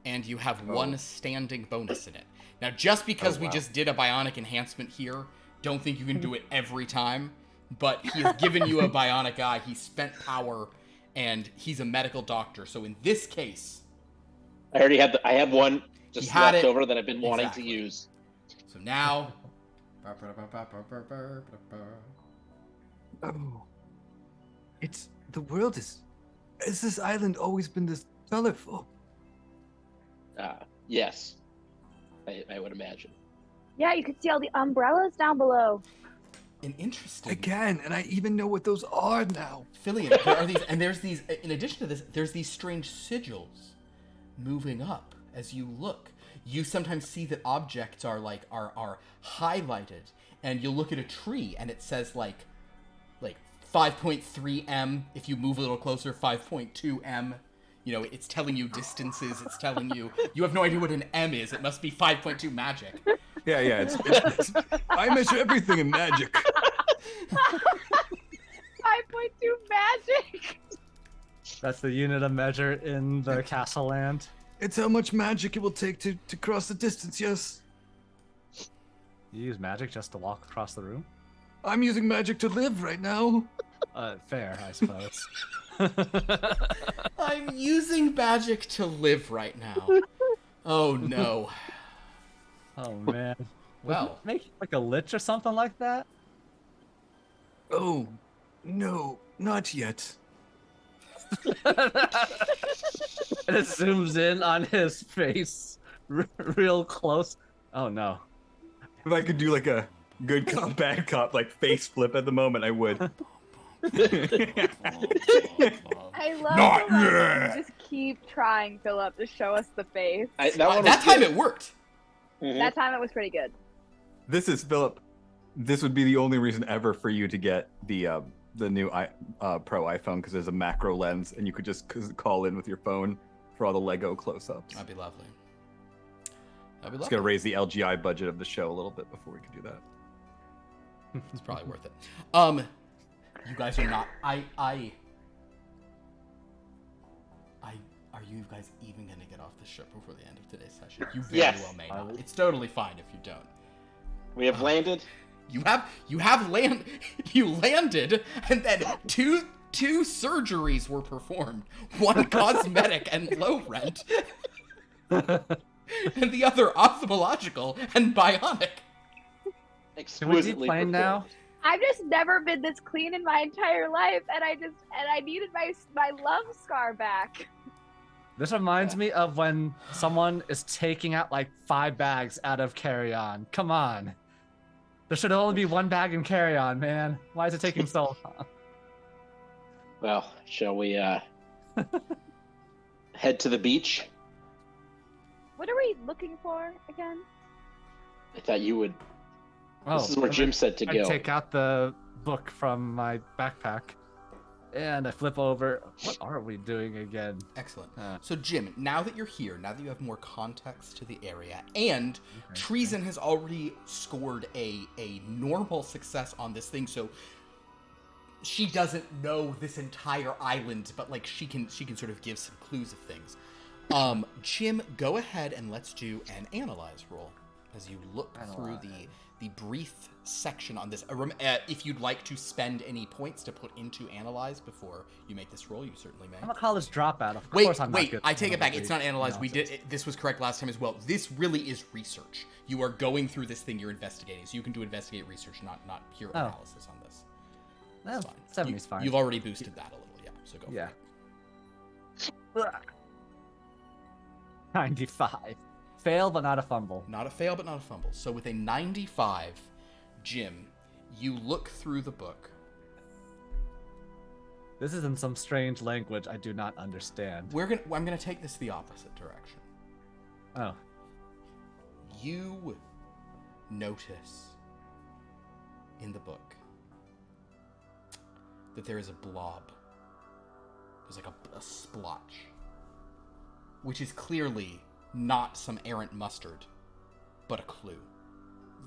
C: and you have one standing bonus in it. Now, just because we just did a bionic enhancement here, don't think you can do it every time, but he has given you a bionic eye, he spent power, and he's a medical doctor, so in this case...
A: I already had I had one just left
C: it.
A: over that I've been wanting
C: Exactly.
A: to use.
C: So now...
F: Oh. It's the world is. Has this island always been this colorful?
A: Yes. I would imagine.
B: Yeah, you can see all the umbrellas down below.
C: An interesting...
F: Again, and I even know what those are now.
C: Fillion, there are these, and there's these, in addition to this, there's these strange sigils moving up as you look. You sometimes see that objects are highlighted, and you'll look at a tree and it says like 5.3 m. If you move a little closer, 5.2 m. You know, it's telling you distances. It's telling you have no idea what an m is. It must be 5.2 magic.
F: Yeah. It's I measure everything in magic.
B: 5.2 magic.
E: That's the unit of measure in the castle land.
F: It's how much magic it will take to cross the distance. Yes.
E: You use magic just to walk across the room?
F: I'm using magic to live right now.
E: Fair, I suppose.
C: I'm using magic to live right now. Oh no.
E: Oh man.
C: Well,
E: Make it like a lich or something like that?
F: Oh, no, not yet.
E: And it zooms in on his face real close. Oh no.
D: If I could do like a good cop, bad cop, like face flip at the moment, I would.
B: I love
C: Not
B: the way
C: yet.
B: you just keep trying, Philip, to show us the face.
C: that time it worked.
A: Mhm.
B: That time it was pretty good.
D: This is Philip. This would be the only reason ever for you to get the new Pro iPhone, because there's a macro lens, and you could just call in with your phone for all the Lego close-ups.
C: That'd be lovely.
D: Just gonna raise the LGI budget of the show a little bit before we can do that.
C: It's probably worth it. You guys are not. Are you guys even gonna get off the ship before the end of today's session? You very
A: Yes.
C: well may not. It's totally fine if you don't.
A: We have landed.
C: You landed, and then two surgeries were performed. One cosmetic and low rent, and the other ophthalmological and bionic.
E: Can we
A: Exquisitely
E: deplane now?
A: performed.
B: I've just never been this clean in my entire life, and I needed my love scar back.
E: This reminds me of when someone is taking out like 5 bags out of carry-on. Come on. There should only be 1 bag in carry-on, man. Why is it taking so long?
A: Well, shall we head to the beach?
B: What are we looking for again?
A: I thought you would.
E: Oh,
A: This is where Jim said to
E: I
A: go.
E: take out the book from my backpack and I flip over. What are we doing again?
C: Excellent. So, Jim, now that you're here, now that you have more context to the area, and Treason has already scored a normal success on this thing, so she doesn't know this entire island, but like she can sort of give some clues of things. Jim, go ahead and let's do an analyze roll as you look through the brief section on this. If you'd like to spend any points to put into analyze before you make this roll, you certainly may.
E: I'm a college dropout. Of course I'm not good
C: I
E: at
C: take it back. It's not
E: analysis.
C: analyze. This was correct last time as well. This really is research. You are going through this thing. You're investigating, so you can do investigate research, not pure analysis on this. That's fine.
E: 70's fine.
C: You've already boosted that a little, yeah. So go.
E: Yeah.
C: For it.
E: 95. Fail, but not a fumble.
C: Not a fail, but not a fumble. So with a 95, Jim, you look through the book.
E: This is in some strange language I do not understand.
C: I'm gonna take this the opposite direction.
E: Oh.
C: You notice in the book that there is a blob. There's like a splotch, which is clearly not some errant mustard, but a clue.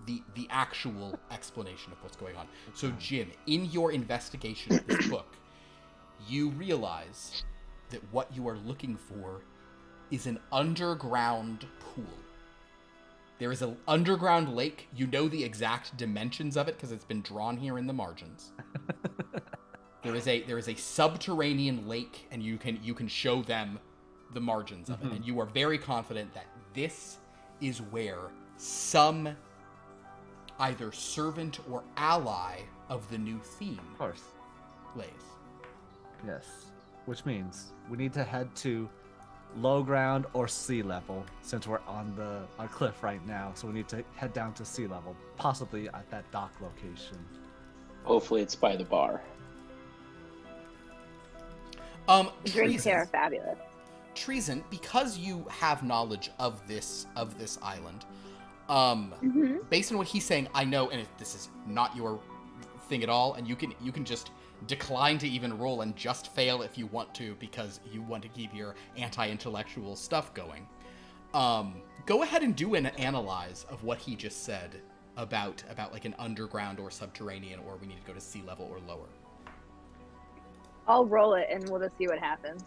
C: The actual explanation of what's going on. So, Jim, in your investigation of this book, you realize that what you are looking for is an underground pool. There is an underground lake. You know the exact dimensions of it because it's been drawn here in the margins. There is a subterranean lake, and you can show them the margins of it, and you are very confident that this is where some either servant or ally of the new theme,
E: Of course.
C: lays.
E: Yes. Which means we need to head to low ground or sea level, since we're on a cliff right now. So we need to head down to sea level, possibly at that dock location.
A: Hopefully it's by the bar.
B: Drinks here are fabulous.
C: Treason, because you have knowledge of this island, based on what he's saying, I know, and this is not your thing at all, and you can just decline to even roll and just fail if you want to, because you want to keep your anti-intellectual stuff going. Go ahead and do an analyze of what he just said about like an underground or subterranean, or we need to go to sea level or lower.
B: I'll roll it and we'll just see what happens.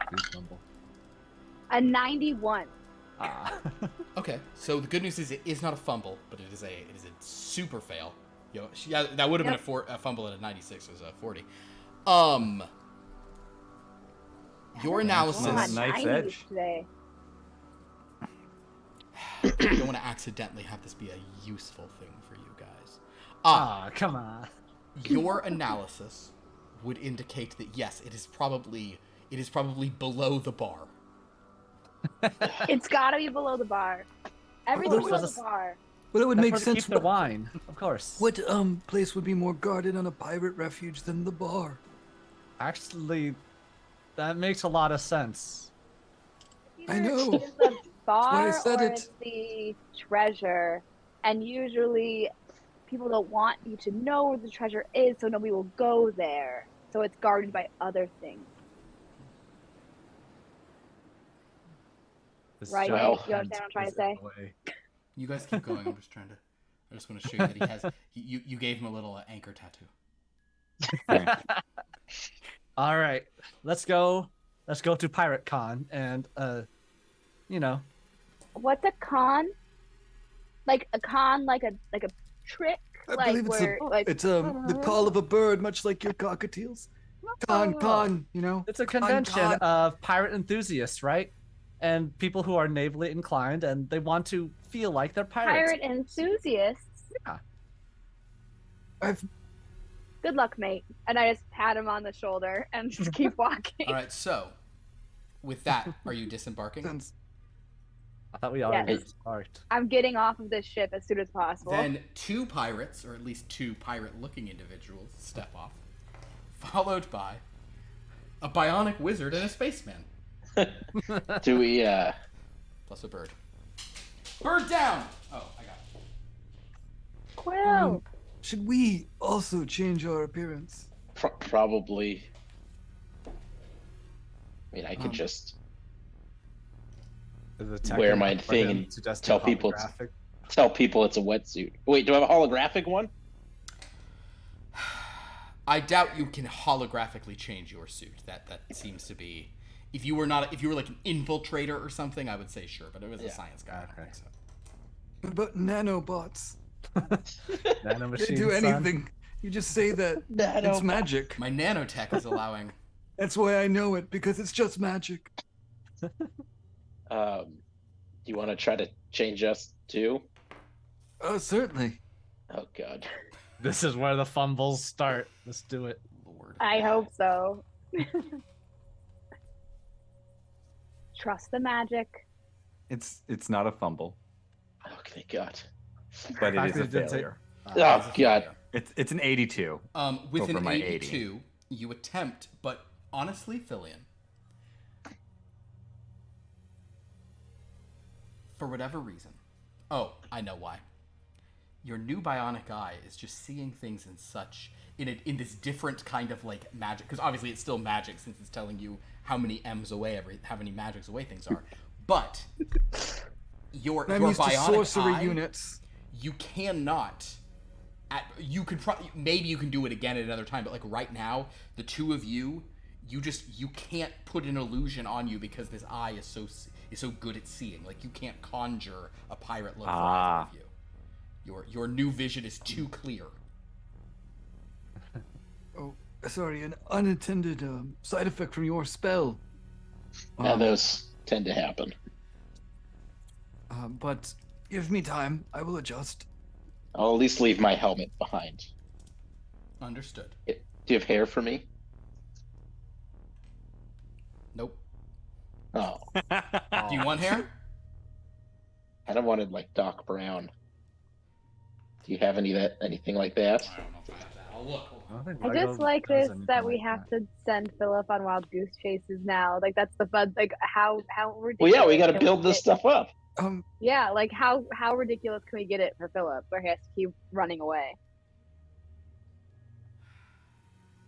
E: Please fumble.
B: A 91.
C: Okay, so the good news is it is not a fumble, but it is a super fail. Yeah, that would have been a fumble at a 96. It was a 40. Your analysis.
D: Nice edge.
B: Today.
C: I don't want to accidentally have this be a useful thing for you guys.
E: Come on.
C: Your analysis would indicate that yes, it is probably below the bar.
B: It's got to be below the bar. Everything's below the bar.
F: Well, it would make
E: That's where they
F: sense.
E: keep the wine, of course.
F: What place would be more guarded on a pirate refuge than the bar?
E: Actually, that makes a lot of sense.
B: Either
F: I know.
B: It's the bar
F: why I said
B: or
F: it.
B: it's the treasure, and usually people don't want you to know where the treasure is, so nobody will go there. So it's guarded by other things.
E: This
B: Right,
E: giant
A: Well-
B: you understand what I'm trying to say?
E: away.
C: You guys keep going. I just want to show you that he has. You gave him a little anchor tattoo.
E: All right, let's go. Let's go to Pirate Con, and
B: What's a con? Like a con, like a trick,
F: I
B: like
F: believe
B: where like
F: it's the call of a bird, much like your cockatiels. Con, you know.
E: it's a
F: Con,
E: convention
F: con.
E: of pirate enthusiasts, right? And people who are navally inclined, and they want to feel like they're pirates.
B: pirate enthusiasts.
F: I've
B: Good luck, mate. And I just pat him on the shoulder and just keep walking.
C: All right. So, with that, are you disembarking?
F: since
E: I thought we already
B: Yes.
E: started.
B: I'm getting off of this ship as soon as possible.
C: Then two pirates, or at least two pirate-looking individuals, step off, followed by a bionic wizard and a spaceman,
A: Do we,
C: plus a bird. Bird down! Oh, I got it.
B: Quill.
F: should we also change our appearance?
A: probably. I mean, I could just wear my thing and tell people it's a wetsuit. Wait, do I have a holographic one?
C: I doubt you can holographically change your suit. That seems to be. If you were like an infiltrator or something, I would say sure, but it was a science guy. I don't think so.
F: What about nanobots?
E: Nano
F: They
E: machine,
F: do
E: son.
F: anything. You just say that it's magic.
C: My nanotech is allowing.
F: That's why I know it, because it's just magic.
A: Do you want to try to change us too?
F: Certainly.
A: Oh God.
E: This is where the fumbles start. Let's do it.
C: Lord.
B: I hope so. Trust the magic.
D: It's not a fumble,
A: Oh, thank God.
D: but it
E: Fact
D: is a
E: that it did
D: failure.
A: Oh God.
D: It's an 82.
C: With
D: Over
C: an
D: my
C: 82, you attempt, but honestly, Fillion, for whatever reason, oh, I know why. your new bionic eye is just seeing things in this different kind of like magic, because obviously it's still magic since it's telling you how many M's away how many magics away things are, but your bionic
F: sorcery
C: eye,
F: units.
C: you cannot. Maybe you can do it again at another time, but like right now, the two of you, you can't put an illusion on you because this eye is so good at seeing. Like you can't conjure a pirate look for either of you. Your new vision is too clear.
F: Oh, sorry, an unintended side effect from your spell.
A: Yeah, those tend to happen.
F: But give me time. I will adjust.
A: I'll at least leave my helmet behind.
C: Understood.
A: Do you have hair for me?
C: Nope.
A: Oh.
C: Do you want hair?
A: I don't want it like Doc Brown. Do you have anything like that?
C: I don't know if I have that. I'll look. Hold on.
B: I just like this that we have to send Philip on wild goose chases now. Like that's the fun. Like how ridiculous.
A: Well, yeah, we got to
B: can
A: build this stuff up.
B: Yeah, like how ridiculous can we get it for Philip, where he has to keep running away?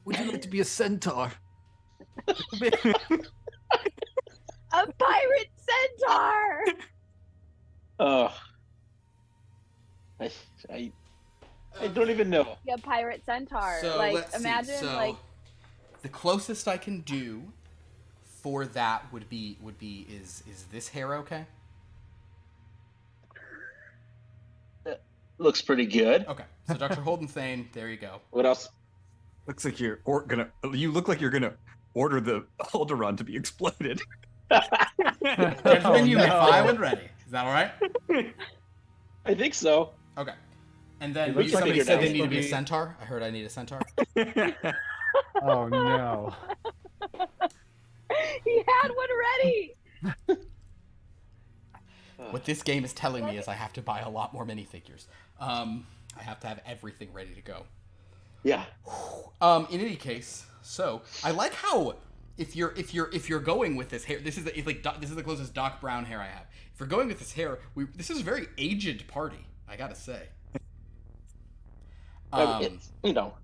F: Would you like to be a centaur?
B: A pirate centaur.
A: I don't even know.
B: Yeah, pirate centaur.
C: So
B: like
C: let's
B: imagine
C: see. So,
B: like
C: the closest I can do for that would be is this hair okay?
A: Looks pretty good.
C: Okay. So Dr. Holden Thane, there you go.
A: What else?
D: Looks like you look like you're gonna order the Alderaan to be exploded.
C: Gentlemen, you may fire when ready. Is that all right?
A: I think so.
C: Okay. And then
E: looks like
C: somebody
E: it's
C: said they
E: supposed
C: need to
E: to
C: be a
E: be-
C: centaur. I heard I need a centaur.
E: Oh no.
B: he had one ready.
C: What this game is telling me is I have to buy a lot more minifigures. I have to have everything ready to go.
A: Yeah.
C: In any case, so I like how if you're going with this hair, this is the closest Doc Brown hair I have. If you're going with this hair, this is a very aged party, I gotta say.
A: It's, you know,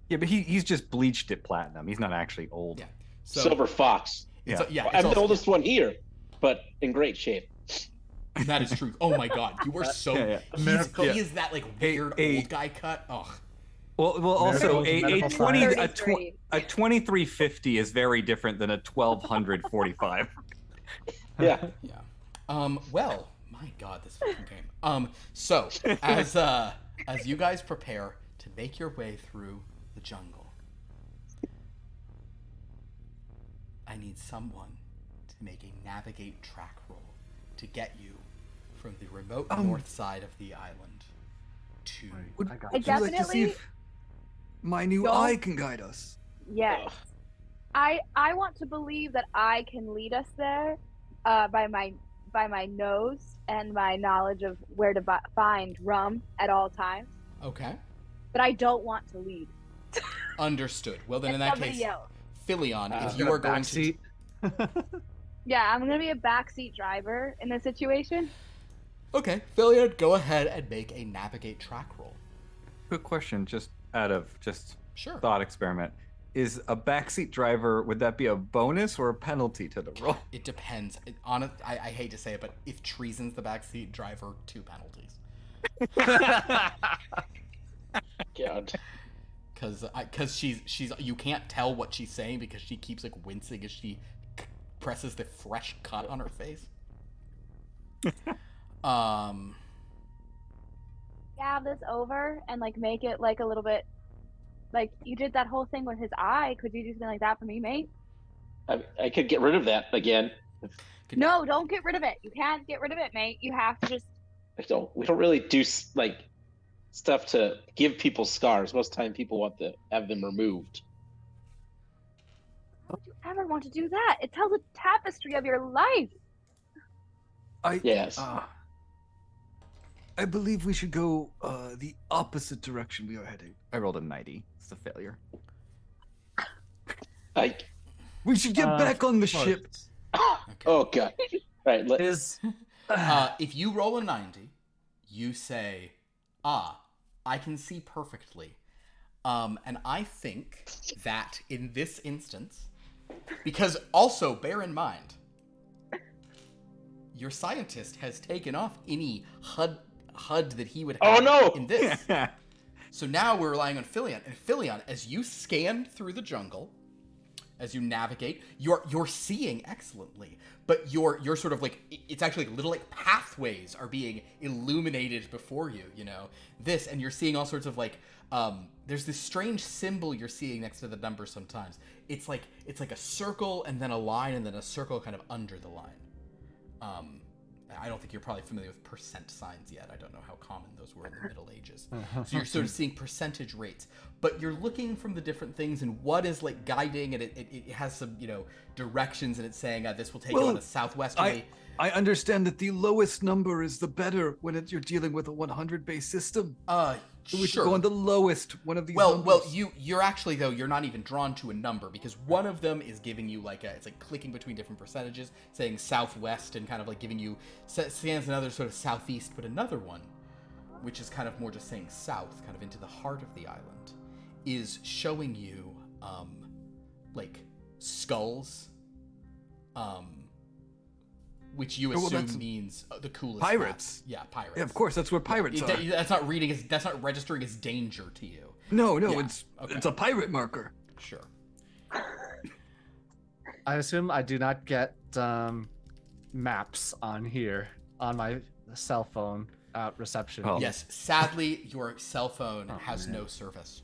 D: Yeah, but he's just bleached it platinum. He's not actually old.
C: Yeah. So,
A: Silver Fox.
C: It's,
D: Yeah.
C: it's
A: I'm the
C: also-
A: oldest one here, but in great shape.
C: That is true. Oh my god, you are so.
D: Yeah.
C: He is that like weird old guy cut. Ugh.
D: Well, also
E: Medical
D: a
E: science.
D: 2350 is very different than a 1245.
A: Yeah.
C: Yeah. Well, my god, this fucking game. So as you guys prepare to make your way through the jungle, I need someone to make a navigate track roll to get you from the remote north side of the island to.
F: Would
E: I got
B: I
F: you like to see
B: definitely-
F: if my new
B: Don't-
F: eye can guide us?
B: Yes.
A: Ugh.
B: I want to believe that I can lead us there by my nose and my knowledge of where to find rum at all times.
C: Okay.
B: But I don't want to lead.
C: Understood. Well, then
B: It's
C: in that
B: somebody
C: case,
B: else.
C: Philion, if
E: Got
C: you
E: a
C: are going
E: backseat.
B: Yeah, I'm gonna be a backseat driver in this situation.
C: Okay, Philion, go ahead and make a navigate track roll.
D: Quick question, just out of
C: Sure.
D: thought experiment. Is a backseat driver, would that be a bonus or a penalty to the roll?
C: It depends. I hate to say it, but if treason's the backseat driver, 2 penalties.
A: God.
C: Because she's you can't tell what she's saying because she keeps like wincing as she presses the fresh cut on her face.
B: Have this over and like make it like a little bit like you did that whole thing with his eye. Could you do something like that for me, mate?
A: I could get rid of that again.
B: No, don't get rid of it. You can't get rid of it, mate. You have to just
A: We don't really do like stuff to give people scars. Most of the time, people want to have them removed.
B: don't you ever want to do that. It tells a tapestry of your life.
A: Yes.
F: I believe we should go the opposite direction we are heading.
D: I rolled a 90. It's a failure.
F: We should get back on the ship.
A: Oh god. Right.
E: Is
C: If you roll a 90, you say, I can see perfectly. And I think that in this instance, because also bear in mind, your scientist has taken off any HUD that he would have in this. So now we're relying on Philion. And Philion, as you scan through the jungle, as you navigate, you're seeing excellently. But you're sort of like, it's actually like little like pathways are being illuminated before you, you know? This, and you're seeing all sorts of like, there's this strange symbol you're seeing next to the number sometimes. It's like a circle and then a line and then a circle kind of under the line. I don't think you're probably familiar with percent signs yet. I don't know how common those were in the Middle Ages. So you're sort of seeing percentage rates, but you're looking from the different things and what is like guiding, and it has some, you know, directions, and it's saying this will take you on a southwesterly.
F: I understand that the lowest number is the better when you're dealing with a 100 base system. So we should go on the lowest one of these numbers.
C: Well, you're actually, though, you're not even drawn to a number, because one of them is giving you like it's like clicking between different percentages, saying southwest, and kind of like giving you stands another sort of southeast, but another one, which is kind of more just saying south, kind of into the heart of the island, is showing you like skulls, which you assume means the coolest
F: pirates.
C: Yeah, pirates.
F: Yeah, of course, that's what pirates are.
C: That's not registering as danger to you.
F: No, it's a pirate marker.
C: Sure.
E: I assume I do not get maps on here on my cell phone reception.
C: Oh. Yes, sadly, your cell phone has no service.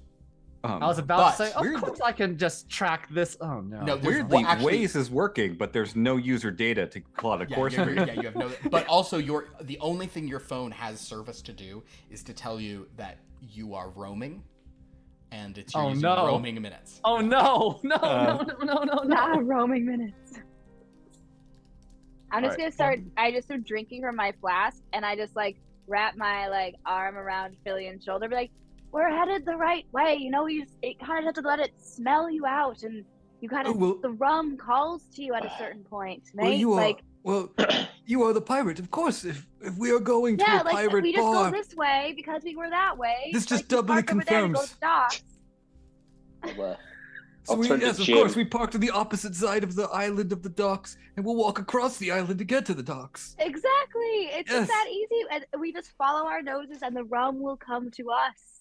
E: I was about to say, of course I can just track this. Oh no!
C: No,
D: weirdly, Waze is working, but there's no user data to plot a course for you.
C: Yeah, you have no. But also, the only thing your phone has service to do is to tell you that you are roaming, and it's your using roaming minutes.
E: Oh no! No!
B: Not roaming minutes. I'm just gonna start. I just start drinking from my flask, and I just like wrap my like arm around Philion's shoulder, be like, we're headed the right way. You know, you kind of have to let it smell you out, and you kind of the rum calls to you at a certain point, mate.
F: You are the pirate, of course. If we are going to a pirate bar,
B: we just go this way because we were that way.
F: This just doubly confirms.
A: So
F: yes, of course, we park to the opposite side of the island of the docks, and we'll walk across the island to get to the docks.
B: Exactly. It's just that easy. And we just follow our noses, and the rum will come to us.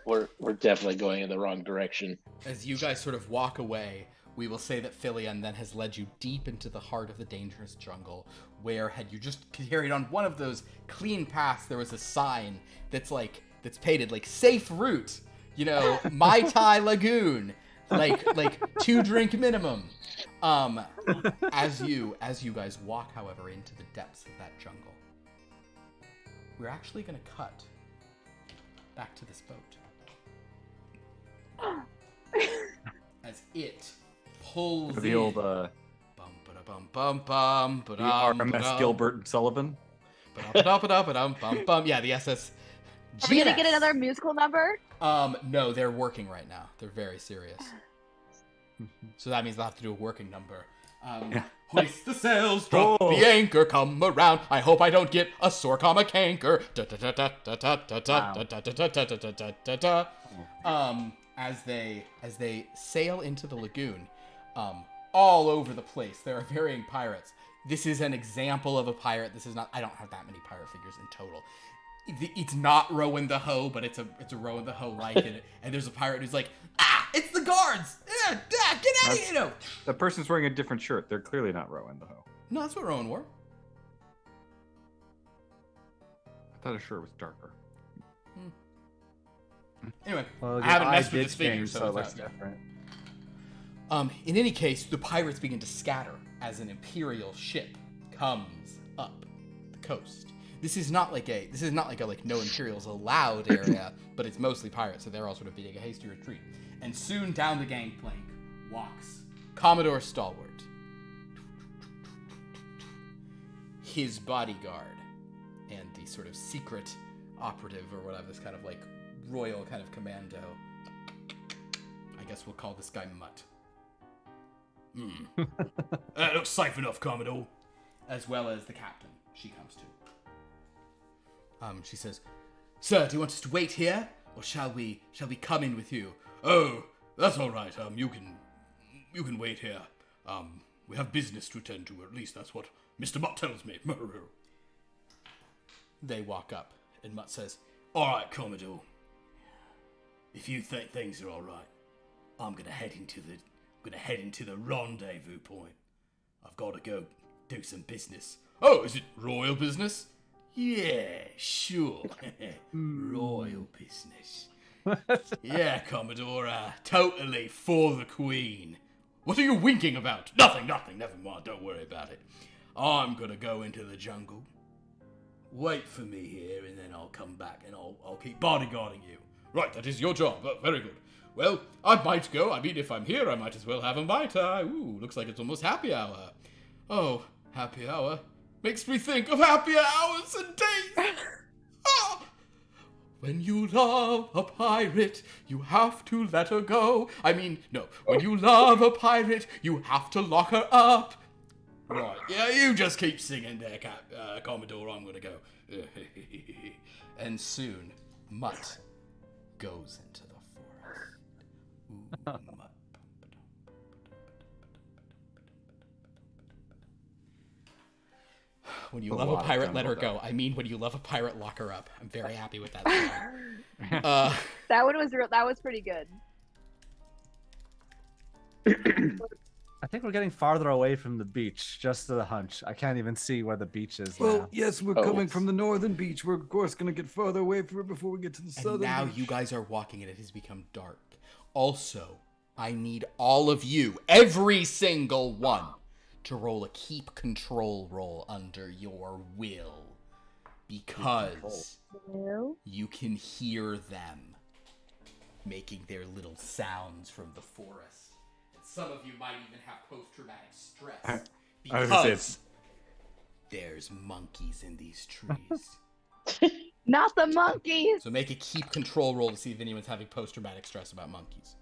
A: We're definitely going in the wrong direction.
C: As you guys sort of walk away, we will say that Philion then has led you deep into the heart of the dangerous jungle, where had you just carried on one of those clean paths, there was a sign that's painted like safe route, you know, Mai Tai Lagoon, like 2-drink minimum. As you guys walk, however, into the depths of that jungle, we're actually going to cut back to this boat. As it pulls
D: the old
C: the
D: RMS Gilbert and Sullivan.
C: Yeah, the SS.
B: Are we gonna get another musical number?
C: No, they're working right now. They're very serious. So that means they'll have to do a working number. Hoist the sails, drop the anchor, come around. I hope I don't get a sore comma canker. As they sail into the lagoon, all over the place, there are varying pirates. This is an example of a pirate. This is not. I don't have that many pirate figures in total. It's not Rowan the Hoe, but it's a Rowan the Hoe like it. And there's a pirate who's like, it's the guards! Get out of here! You know.
D: The person's wearing a different shirt. They're clearly not Rowan the Hoe.
C: No, that's what Rowan wore.
D: I thought his shirt was darker.
C: Anyway, I haven't messed with this figure, so it looks
E: different.
C: In any case, the pirates begin to scatter as an imperial ship comes up the coast. This is not like a no Imperials allowed area, but it's mostly pirates, so they're all sort of beating a hasty retreat. And soon down the gangplank walks Commodore Stalwart, his bodyguard, and the sort of secret operative or whatever, this kind of like royal kind of commando. I guess we'll call this guy Mutt. That looks safe enough, Commodore. As well as the captain. She comes to. She says, Sir, do you want us to wait here, or shall we come in with you?
G: Oh, that's all right. You can wait here. We have business to attend to, or at least that's what Mr. Mutt tells me.
C: They walk up, and Mutt says,
G: All right, Commodore. If you think things are all right, I'm gonna head into the rendezvous point. I've got to go do some business. Oh, is it royal business? Yeah, sure. Royal business. Yeah, Commodore, totally for the Queen. What are you winking about? Nothing, never mind, don't worry about it. I'm gonna go into the jungle. Wait for me here, and then I'll come back, and I'll keep bodyguarding you. Right, that is your job. Very good. Well, I might go. I mean, if I'm here, I might as well have a bite. Looks like it's almost happy hour. Oh, happy hour. Makes me think of happier hours and days. Oh. When you love a pirate, you have to let her go. I mean, no. When you love a pirate, you have to lock her up. Right. Yeah, you just keep singing there, Commodore. I'm gonna go.
C: and soon, Mutt goes into the forest. Ooh, Mutt. When you love a pirate, let her go. I mean, when you love a pirate, lock her up. I'm very happy with that song.
B: That was pretty good.
E: I think we're getting farther away from the beach, just to the hunch. I can't even see where the beach is
F: Well,
E: now.
F: yes, we're coming from the northern beach. We're, of course, going to get farther away from it before we get to the southern
C: And now
F: beach.
C: you guys are walking and it has become dark. Also, I need all of you, every single one, to roll a keep control roll under your will. Because you can hear them making their little sounds from the forest. Some of you might even have post-traumatic stress because there's monkeys in these trees.
B: Not the monkeys!
C: So make a keep control roll to see if anyone's having post-traumatic stress about monkeys.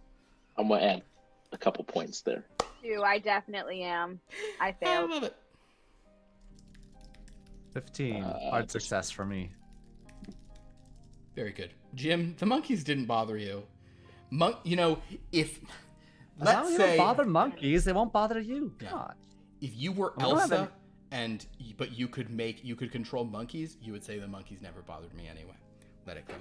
A: I'm gonna add a couple points there.
B: I definitely am. I
C: I
B: failed.
C: love it.
E: 15. Hard success for me.
C: Very good. Jim, the monkeys didn't bother you. If... Let's
E: you
C: say
E: don't bother monkeys, they won't bother you.
C: Yeah.
E: God.
C: If you were Elsa but you could control monkeys, you would say the monkeys never bothered me anyway. Let it go.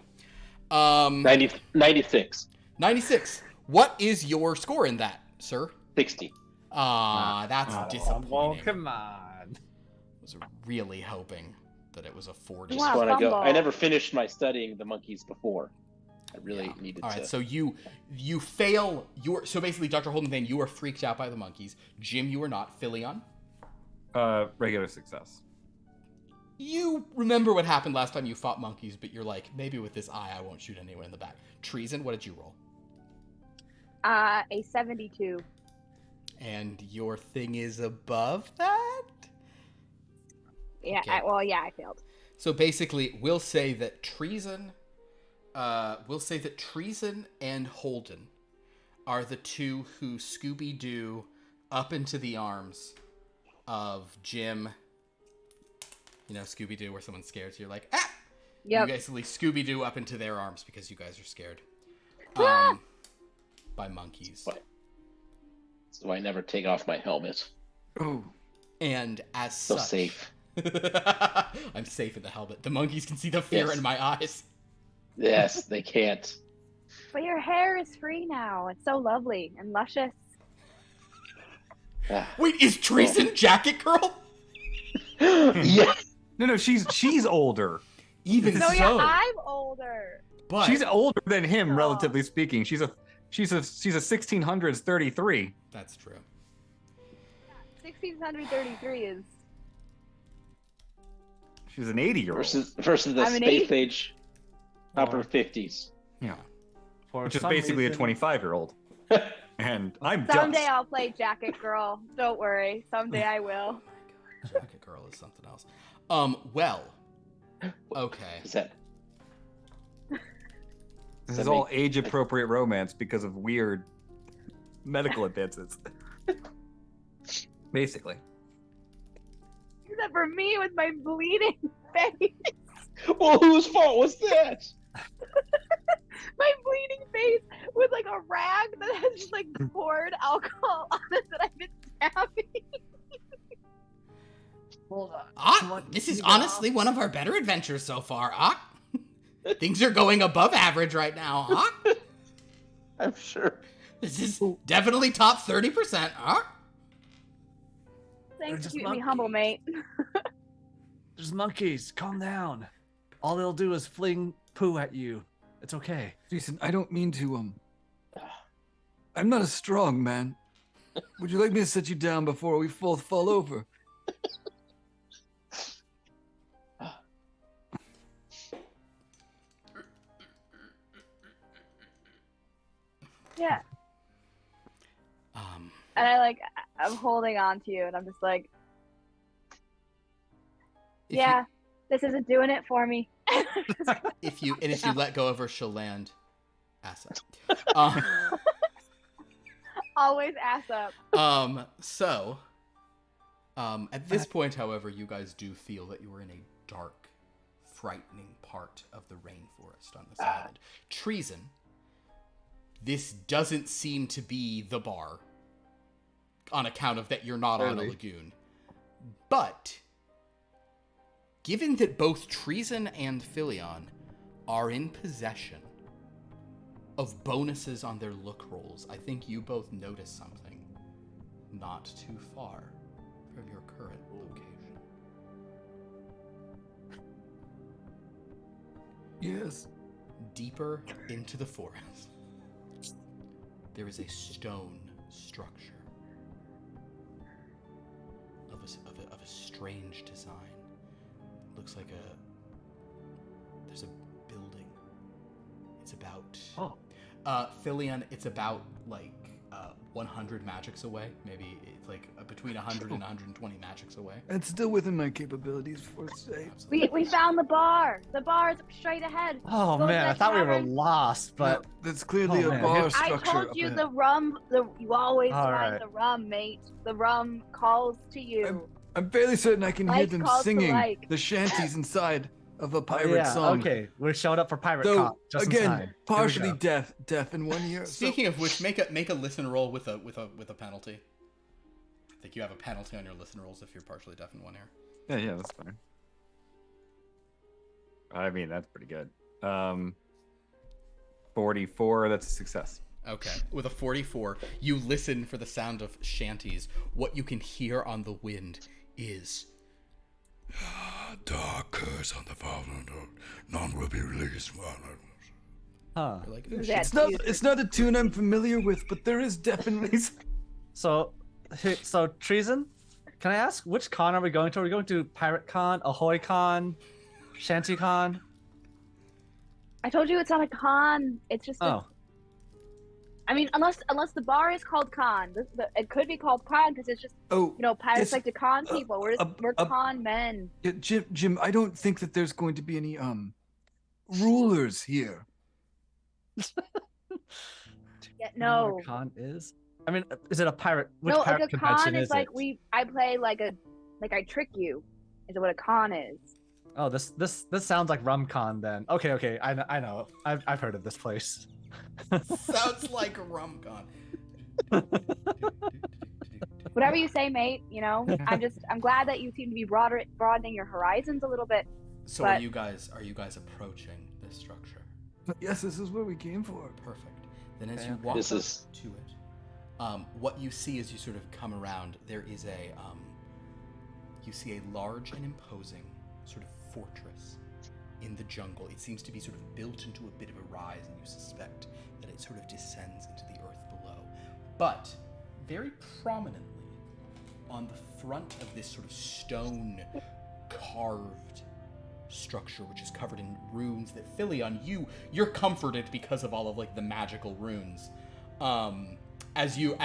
A: 96.
C: 96. What is your score in that, sir?
A: 60.
C: That's disappointing.
E: Oh, come on.
C: I was really hoping that it was a 40.
B: Wow.
A: When I go,
B: fumble.
A: I never finished my studying the monkeys before. I really needed
C: All
A: to.
C: right, so you fail. So basically, Dr. Holden, Thane, you are freaked out by the monkeys. Jim, you are not. Philion?
D: Regular success.
C: You remember what happened last time you fought monkeys, but you're like, maybe with this eye, I won't shoot anyone in the back. Treason, what did you roll?
B: A 72.
C: And your thing is above that?
B: Yeah,
C: Okay.
B: I failed.
C: So basically, we'll say that Treason and Holden are the two who Scooby-Doo up into the arms of Jim. You know, Scooby-Doo where someone's scared, so you're like, ah!
B: Yep.
C: You basically Scooby-Doo up into their arms because you guys are scared. By monkeys.
A: What? So I never take off my helmet.
F: Oh,
C: And as
A: So
C: such...
A: safe.
C: I'm safe in the helmet. The monkeys can see the fear
A: Yes.
C: in my eyes.
A: Yes, they can't.
B: But your hair is free now. It's so lovely and luscious.
C: Wait, is Treason Jacket Girl?
A: Yeah.
F: no, she's older.
C: Even
B: No,
C: so.
B: yeah, I'm older.
C: But
F: She's older than him,
B: Oh.
F: relatively speaking. She's a 1600s 33.
C: that's true.
B: 1633 is.
F: She's an 80-year-old.
A: Versus the
B: I'm an
A: space
B: 80.
A: age upper 50s.
F: Yeah.
E: For
F: Which is
E: some
F: basically
E: reason-
F: a 25-year-old. And I'm
B: Someday
F: dust.
B: I'll play Jacket Girl. Don't worry. Someday I will.
C: Jacket Girl is something else. Well. Okay.
A: Is that
F: This is all age-appropriate romance because of weird medical advances. Basically.
B: Except for me with my bleeding face.
A: Well, whose fault was that?
B: My bleeding face with like a rag that has just like poured alcohol on it that I've been stabbing.
E: Hold on.
C: This is honestly one of our better adventures so far. Things are going above average right now.
A: I'm sure.
C: This is definitely top 30%.
B: Thanks for
E: just
B: keeping me humble, mate.
E: There's monkeys. Calm down. All they'll do is fling poo at you. It's okay.
F: Jason, I don't mean to, I'm not a strong man. Would you like me to set you down before we both fall over?
B: Yeah. And I'm holding on to you, and I'm just like, yeah, this isn't doing it for me.
C: If you let go of her, she'll land ass up.
B: Always ass up.
C: At this point, however, you guys do feel that you are in a dark, frightening part of the rainforest on this island. Treason. This doesn't seem to be the bar, on account of that you're not on a lagoon. But, given that both Treason and Philion are in possession of bonuses on their look rolls, I think you both notice something not too far from your current location.
F: Yes.
C: Deeper into the forest, there is a stone structure of a strange design. It looks like there's a building. It's about Philion, it's about like 100 magics away. Maybe it's like between 100 and 120 magics away.
F: It's still within my capabilities for today.
B: We found the bar. The bar is straight ahead.
E: Oh
B: Go to
E: man, I
B: that
E: thought we were
B: tavern.
E: lost, but
F: No, that's clearly
E: Oh,
F: a
E: man.
F: bar
B: I
F: structure.
B: told
F: up
B: you
F: ahead.
B: the rum. You always
E: All
B: find
E: right.
B: the rum, mate. The rum calls to you.
F: I'm fairly certain I can hear
B: Like
F: them
B: calls to
F: singing
B: like.
F: the shanties inside of a pirate
E: yeah,
F: song.
E: okay. We showed up for pirate
F: Though
E: con just in
F: again,
E: time. Here we
F: partially
E: go.
F: deaf in 1 year.
C: Speaking of which, make a listen roll with a penalty. I think you have a penalty on your listen rolls if you're partially deaf in 1 ear.
D: Yeah, that's fine. I mean, that's pretty good. 44, that's a success.
C: Okay. With a 44, you listen for the sound of shanties. What you can hear on the wind is
H: dark curse on the fallen, none will be released.
E: Huh.
C: you're like,
F: It's not a tune I'm familiar with, but there is definitely.
E: So Treason, can I ask which con are we going to? Are we going to Pirate Con, Ahoy Con, Shanty Con?
B: I told you it's not a con. It's just. I mean, unless the bar is called con, it could be called con because it's just pirates like to con people. We're con men.
F: Yeah, Jim, I don't think that there's going to be any rulers here.
B: Yeah, no.
E: Con is? I mean, is it a pirate? Which
B: No,
E: pirate
B: like a
E: convention
B: con is like
E: it?
B: I play like I trick you. Is what a con is.
E: Oh, this sounds like Rum Con then. Okay, I know. I've heard of this place.
C: sounds like a rum-con.
B: Whatever you say, mate. I'm glad that you seem to be broadening your horizons a little bit.
C: So are you guys approaching this structure?
F: Yes, this is what we came for.
C: Perfect. Then as you walk up to it, what you see as you sort of come around, there is you see a large and imposing sort of fortress in the jungle. It seems to be sort of built into a bit of a rise, and you suspect that it sort of descends into the earth below. But very prominently on the front of this sort of stone carved structure, which is covered in runes that Philion, you're comforted because of all of like the magical runes. As your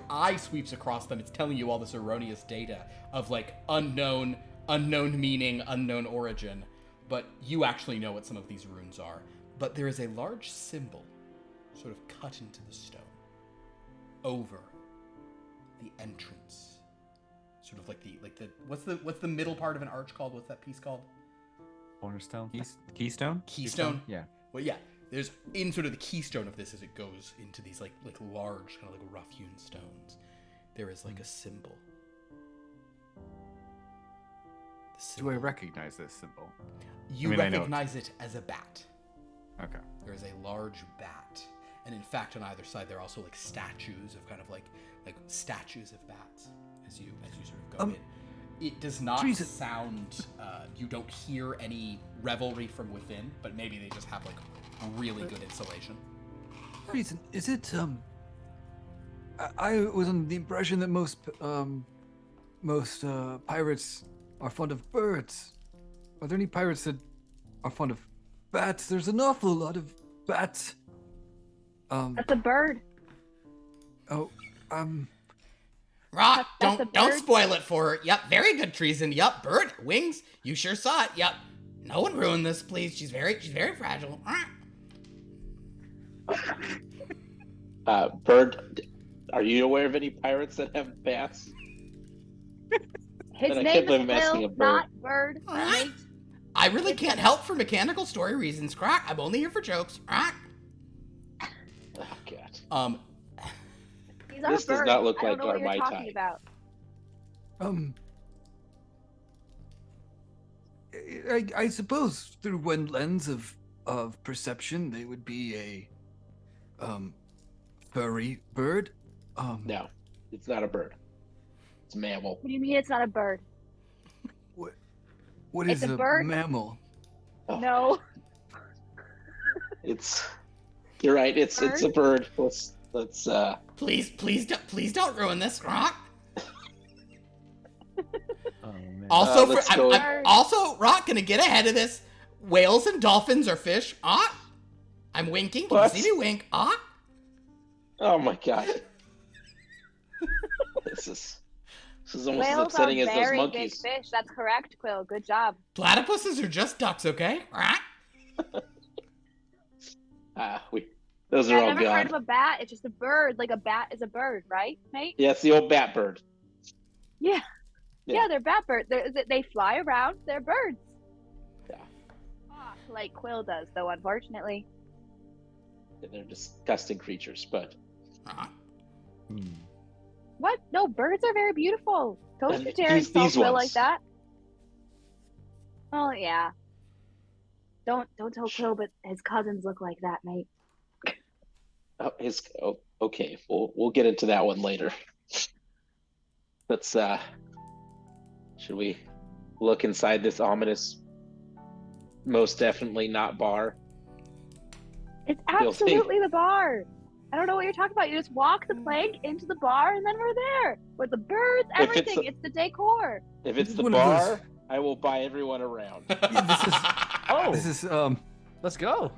C: eye sweeps across them, it's telling you all this erroneous data of like unknown meaning, unknown origin. But you actually know what some of these runes are. But there is a large symbol sort of cut into the stone over the entrance. Sort of like the what's the middle part of an arch called? What's that piece called?
E: Cornerstone.
D: Keystone.
C: Keystone.
E: Yeah.
C: Well, yeah. There's in sort of the keystone of this as it goes into these like large kind of like rough-hewn stones. There is like a symbol.
D: Do I recognize this symbol?
C: You recognize it as a bat.
D: Okay.
C: There is a large bat, and in fact, on either side, there are also like statues of kind of like statues of bats as you sort of go in. It does not sound. You don't hear any revelry from within, but maybe they just have like really good insulation.
F: Reason is it? I was under the impression that most pirates are fond of birds. Are there any pirates that are fond of bats? There's an awful lot of bats.
B: That's a bird.
C: Rot,
B: That's a
C: don't
B: bird.
C: spoil it for her. Yep, very good treason. Yep, bird wings. You sure saw it. Yep. No one ruin this, please. She's very fragile.
A: Bird, are you aware of any pirates that have bats?
B: His
A: I
B: name
A: can't believe
B: is
A: I'm asking a
B: Will,
A: bird.
B: not Bird. Right?
C: I really can't help for mechanical story reasons. Crack. I'm only here for jokes.
A: Oh God.
B: These are
A: This does
B: birds.
A: not look
B: I don't
A: like
B: know what
A: our
B: you're
A: Mai
B: talking
A: Tai.
B: about.
F: I suppose through one lens of perception, they would be a furry bird.
A: No, it's not a bird. It's a mammal.
B: What do you mean it's not a bird?
F: What
B: It's
F: is
B: a
F: a
B: bird?
F: mammal?
A: Oh,
B: No.
A: You're right. It's a bird. Let's
C: Please don't ruin this. Rock.
E: Oh man.
C: Also,
A: let's
C: I'm
A: go.
C: also Rock gonna get ahead of this. Whales and dolphins are fish. I'm winking. Can
A: What?
C: you see me wink?
A: Oh my God. This is almost as
B: Whales are
A: upsetting as those
B: very big
A: monkeys.
B: fish. That's correct, Quill. Good job.
C: Platypuses are just ducks, okay?
A: Those are
B: I've
A: all
B: never heard
A: gone.
B: of a bat. It's just a bird. Like a bat is a bird, right, mate?
A: Yeah, it's the old bat bird.
B: Yeah.
A: Yeah.
B: Yeah, they're bat birds. They fly around. They're birds.
A: Yeah.
B: Like Quill does, though, unfortunately.
A: They're disgusting creatures, but
B: What? No, birds are very beautiful. Toaster
A: And
B: Terry
A: these
B: felt Quill like
A: ones.
B: that. Oh yeah. Don't tell Quill, but his cousins look like that, mate.
A: okay. We'll get into that one later. Let's should we look inside this ominous, most definitely not bar?
B: It's
A: Guilty.
B: absolutely the bar. I don't know what you're talking about. You just walk the plank into the bar, and then we're there with the birds,
A: If it's
B: everything. It's the decor.
A: If it's the
F: One of those-
A: bar, I will buy everyone around.
E: Oh,
F: This is
E: let's go.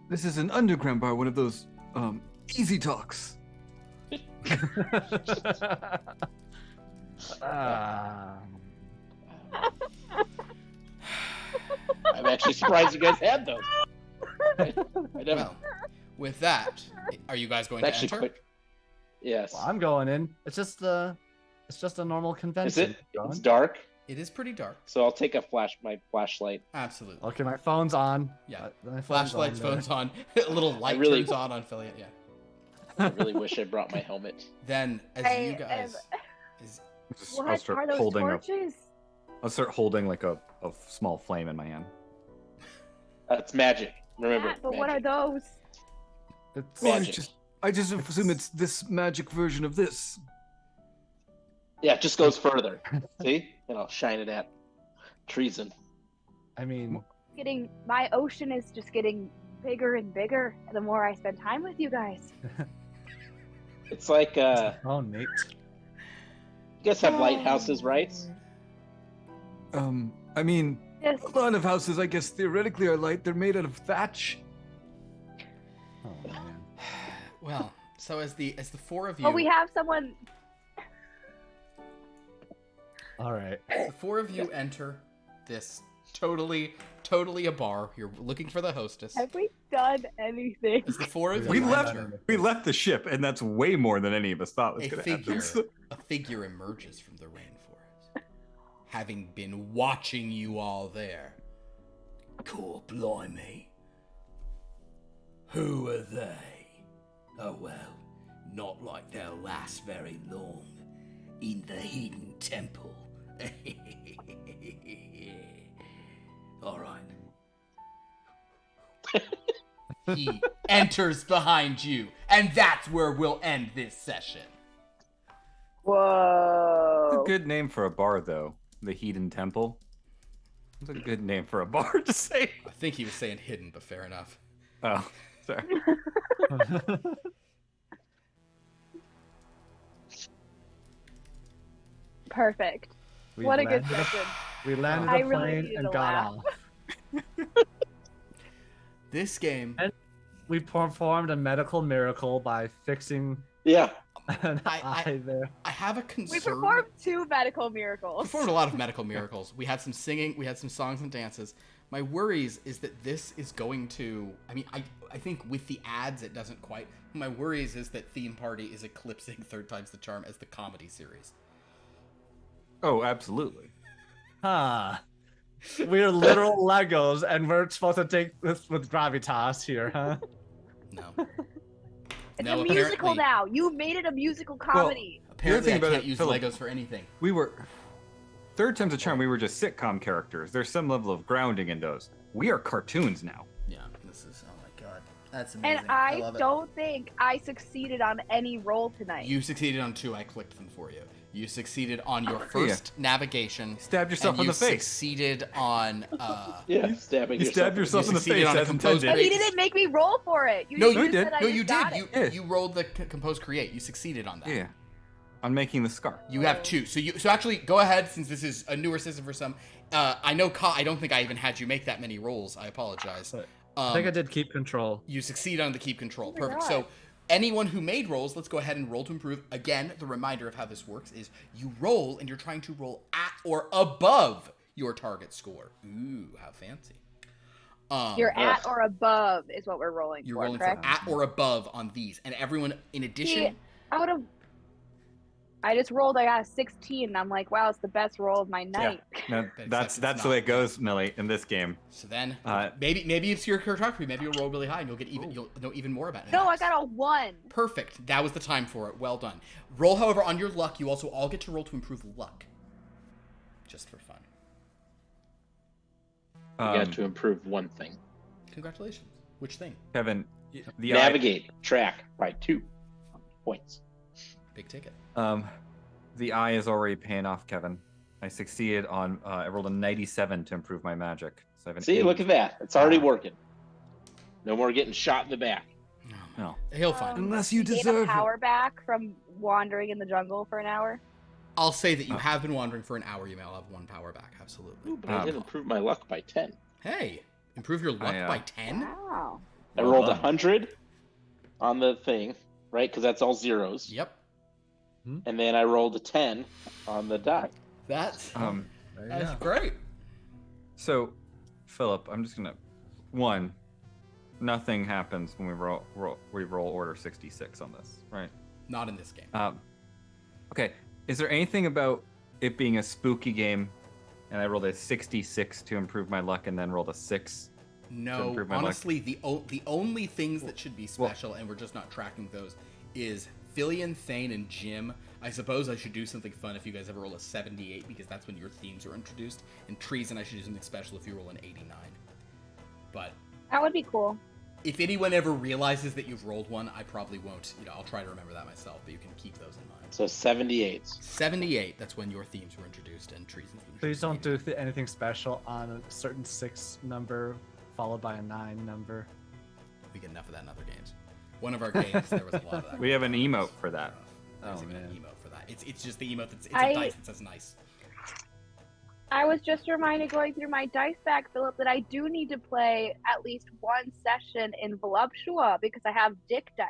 F: this is an underground bar, one of those easy talks.
A: I'm actually surprised you guys had those. I never
C: Well, with that, are you guys going to
A: actually
C: enter?
A: quit. Yes.
E: Well, I'm going in. It's just a normal convention.
A: Is it?
E: John.
A: It's dark,
C: It is pretty dark.
A: so I'll take my flashlight.
C: Absolutely.
E: Okay, my phone's on.
C: Yeah.
E: My
C: Flashlights,
E: there.
C: phones on. A little light
A: really-
C: turns on Philiot. Yeah.
A: I really wish I brought my helmet.
C: Then, as
B: Hey,
C: you guys,
B: What
D: I'll
B: are
D: start
B: those
D: holding
B: torches?
D: I'll start holding like a small flame in my hand.
A: It's magic. Remember,
B: Matt, but what are
A: magic.
B: those?
E: It's,
F: Well,
A: Magic.
F: I just assume it's this magic version of this.
A: Yeah, it just goes further. See? And I'll shine it at treason.
E: I mean,
B: My ocean is just getting bigger and bigger the more I spend time with you guys.
A: It's like
E: oh, Nate.
A: you guys have lighthouses, right?
F: I mean,
B: Yes.
F: a lot of houses, I guess, theoretically are light. They're made out of thatch.
E: Oh man.
C: well, so as the four of you,
B: Oh, we have someone.
E: All right.
C: the four of you enter this totally a bar. You're looking for the hostess.
B: Have we done anything?
C: As the four of
E: We
C: you
D: left-
C: enter,
D: We left the ship, and that's way more than any of us thought was
C: a
D: going to happen.
C: figure emerges from the rainforest, having been watching you all there.
G: Cool, blimey. Who are they? Oh well, not like they'll last very long in the hidden temple. Alright.
C: He enters behind you, and that's where we'll end this session.
B: Whoa.
D: It's a good name for a bar, though. The Hedon Temple. It's a good name for a bar to say.
C: I think he was saying hidden, but fair enough.
D: Oh, sorry.
B: Perfect. What a good session.
E: We landed
B: I
E: the
B: really
E: plane
B: needed
E: and
B: to
E: got
B: laugh.
E: off.
C: This game,
E: We performed a medical miracle by fixing
A: Yeah.
E: an
C: I-
E: eye there.
C: I have a concern.
B: We performed 2 medical
C: We
B: miracles.
C: performed a lot of medical miracles. We had some singing, we had some songs and dances. My worries is that this is going to, I mean, I think with the ads it doesn't quite. My worries is that Theme Party is eclipsing Third Time's the Charm as the comedy series.
D: Oh, absolutely.
E: Huh. We're literal Legos, and we're supposed to take this with gravitas here, huh?
C: No.
B: It's
C: No,
B: a musical
C: apparently-
B: now. You made it a musical comedy.
C: Apparently
D: thing
C: I
D: about
C: can't
D: it,
C: use
D: Philip-
C: Legos for anything.
D: We were Third Time's a Charm. We were just sitcom characters. There's some level of grounding in those. We are cartoons now.
C: Yeah, this is, oh my god. That's amazing.
B: And I
C: love it.
B: don't think I succeeded on any roll tonight.
C: You succeeded on 2, I clicked them for you. You succeeded on your
D: Yeah.
C: first navigation.
D: Stabbed yourself
C: and
D: in
C: you
D: the face.
C: succeeded on,
A: Yeah, stabbing
D: You stabbed yourself in the
C: succeeded
D: face
C: on a
D: as
C: composed
D: intended.
B: But he
C: Wait.
B: didn't make me roll for it. You
C: No,
B: just
C: you
B: said
D: did.
B: I
C: No,
B: just
C: you
B: got
C: did.
B: it.
C: You
D: Yeah.
C: you rolled the compose create. You succeeded on that.
D: Yeah. On making the scar.
C: You have 2. So actually go ahead, since this is a newer system for some. I know I don't think I even had you make that many rolls. I apologize.
E: But I think I
C: Um,
E: did keep control.
C: you succeed on the keep control.
B: my
C: Perfect.
B: God.
C: So anyone who made rolls, let's go ahead and roll to improve. Again, the reminder of how this works is you roll and you're trying to roll at or above your target score. Ooh, how fancy.
B: You're at or above is what we're rolling
C: You're
B: for,
C: rolling
B: correct?
C: for at or above on these. And everyone, in addition,
B: I just rolled. I got a 16. And I'm like, wow, it's the best roll of my night.
D: No,
C: Except
D: that's
C: it's
D: that's
C: not.
D: the way it goes, Millie, in this game.
C: so then
D: Uh,
C: maybe it's your cartography. Maybe you'll roll really high and you'll get even. You'll know even more about it.
B: No, I got a 1.
C: Perfect. That was the time for it. Well done. Roll, however, on your luck. You also all get to roll to improve luck. Just for fun.
A: You got to improve one thing.
C: Congratulations. Which thing?
D: Kevin, the
A: Navigate track by 2 points.
C: Big ticket.
D: The eye is already paying off, Kevin. I succeeded on. I rolled a 97 to improve my magic. So I have an
A: See,
D: 8.
A: look at that. It's already working. No more getting shot in the back.
D: No.
C: He'll find it.
F: Unless you
B: Gain a
F: deserve it.
B: power back from wandering in the jungle for an hour.
C: I'll say that you have been wandering for an hour. You may all have 1 power back. Absolutely.
A: Ooh, but I did improve my luck by 10.
C: Hey, improve your luck
D: I,
C: by 10?
B: Wow.
A: I
D: Well
A: rolled
D: done.
A: 100 on the thing, right? Because that's all zeros.
C: Yep.
A: And then I rolled a 10 on the die.
C: That's
E: There you
C: that's
E: go.
C: great.
D: So, Philip, I'm just gonna. One, nothing happens when we roll order 66 on this, right?
C: Not in this game.
D: Okay. Is there anything about it being a spooky game, and I rolled a 66 to improve my luck, and then rolled a 6?
C: No,
D: improve my luck.
C: honestly, the only things that should be special, and we're just not tracking those, is Fillion, Thane, and Jim. I suppose I should do something fun if you guys ever roll a 78, because that's when your themes are introduced. And Treason, I should do something special if you roll an 89. But
B: That would be cool.
C: if anyone ever realizes that you've rolled one, I probably won't. I'll try to remember that myself, but you can keep those in mind.
A: So 78.
C: 78, that's when your themes were introduced, and Treason's been
E: Please don't
C: introduced.
E: do anything special on a certain 6 number followed by a 9 number.
C: We get enough of that in other games. One of our games, there was a lot of that.
D: We have an emote for that.
C: There's
E: Oh,
C: even an
E: man.
C: emote for that. It's just the emote that's it's
B: I-
C: a dice that says nice.
B: I was just reminded going through my dice back, Philip, that I do need to play at least 1 session in Voluptua because I have dick dice.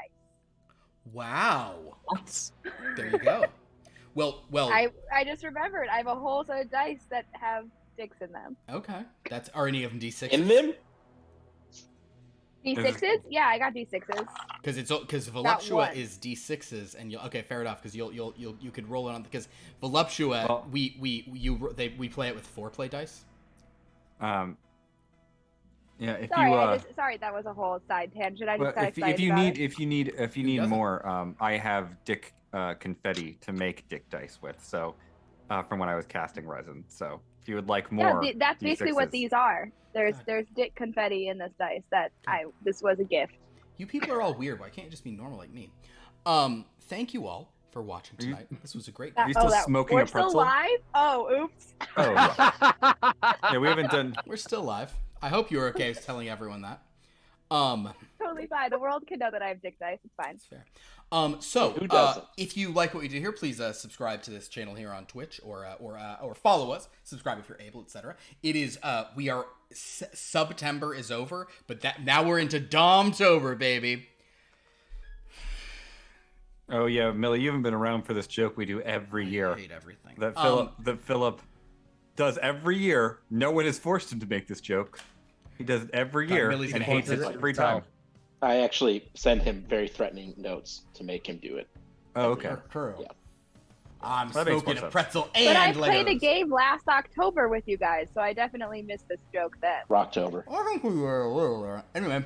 C: Wow.
E: What?
C: There you go. Well.
B: I just remembered I have a whole set of dice that have dicks in them.
C: Okay. Are any of them D6s?
A: In them?
B: D6s? Yeah, I got D6s.
C: Because
B: one.
C: Voluptua is D6s, and okay, fair enough. Because you could roll it on because Voluptua
D: Well-
C: we play it with 4-play dice.
D: Yeah, if
B: Sorry,
D: you
B: sorry, that was a whole side tangent. I just
D: well,
B: got
D: if
B: excited
D: you
B: about
D: need
B: it.
D: if you need more, I have Dick confetti to make Dick dice with. So from when I was casting resin. So if you would like more,
B: Yeah, that's basically what
D: D6s.
B: these are. There's dick confetti in this dice this was a gift.
C: You people are all weird. Why can't you just be normal like me? Thank you all for watching tonight. This was a great
D: Are you still smoking
B: we're
D: a pretzel?
B: still live? Oh, oops.
D: Oh, yeah. Yeah, we haven't done.
C: We're still live. I hope you're okay with telling everyone that.
B: Totally fine. The world can know that I have dick dice. It's fine.
C: That's fair. So
A: Who doesn't?
C: if you like what we do here, please subscribe to this channel here on Twitch or follow us. Subscribe if you're able, etc. It is we are September is over, but now we're into Domtober, baby.
D: Oh yeah, Millie, you haven't been around for this joke we do every year.
C: I hate everything.
D: That Philip does every year. No one has forced him to make this joke. He does it every year
C: Millie's
D: and
C: gonna
D: hates
C: hate
D: it
C: it.
D: every time.
A: I actually send him very threatening notes to make him do it.
D: Oh, okay.
C: True.
A: Yeah.
C: I'm
D: That makes
C: smoking
D: more
C: a
D: sense.
C: pretzel
B: But I
C: and
B: played a
C: Legos.
B: game last October with you guys, so I definitely missed this joke then.
A: Rocktober.
C: I think we were a little there. Anyway,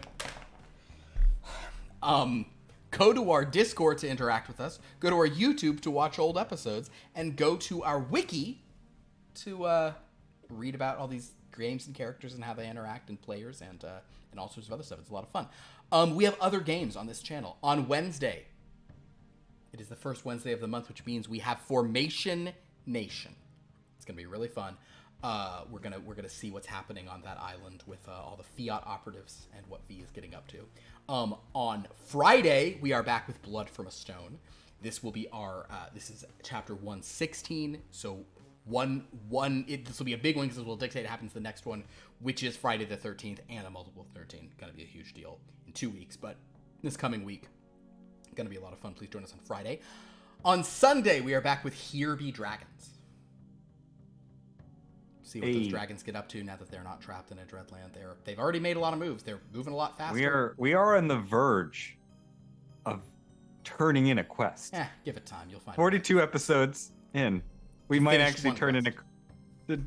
C: go to our Discord to interact with us. Go to our YouTube to watch old episodes, and go to our wiki to read about all these games and characters and how they interact and players and all sorts of other stuff. It's a lot of fun. We have other games on this channel. On Wednesday, it is the first Wednesday of the month, which means we have Formation Nation. It's gonna be really fun. We're gonna see what's happening on that island with all the Fiat operatives and what V is getting up to. On Friday, we are back with Blood from a Stone. This will be our this is chapter 116. So this will be a big one because it will dictate what happens the next one, which is Friday the 13th and a multiple 13. Gonna be a huge deal in 2 weeks, but this coming week, gonna be a lot of fun. Please join us on Friday. On Sunday, we are back with Here Be Dragons. See what those dragons get up to now that they're not trapped in a dreadland. They've already made a lot of moves. They're moving a lot faster.
D: We are on the verge of turning in a quest.
C: Give it time. You'll find
D: 42 episodes in. We might
C: finished
D: actually
C: one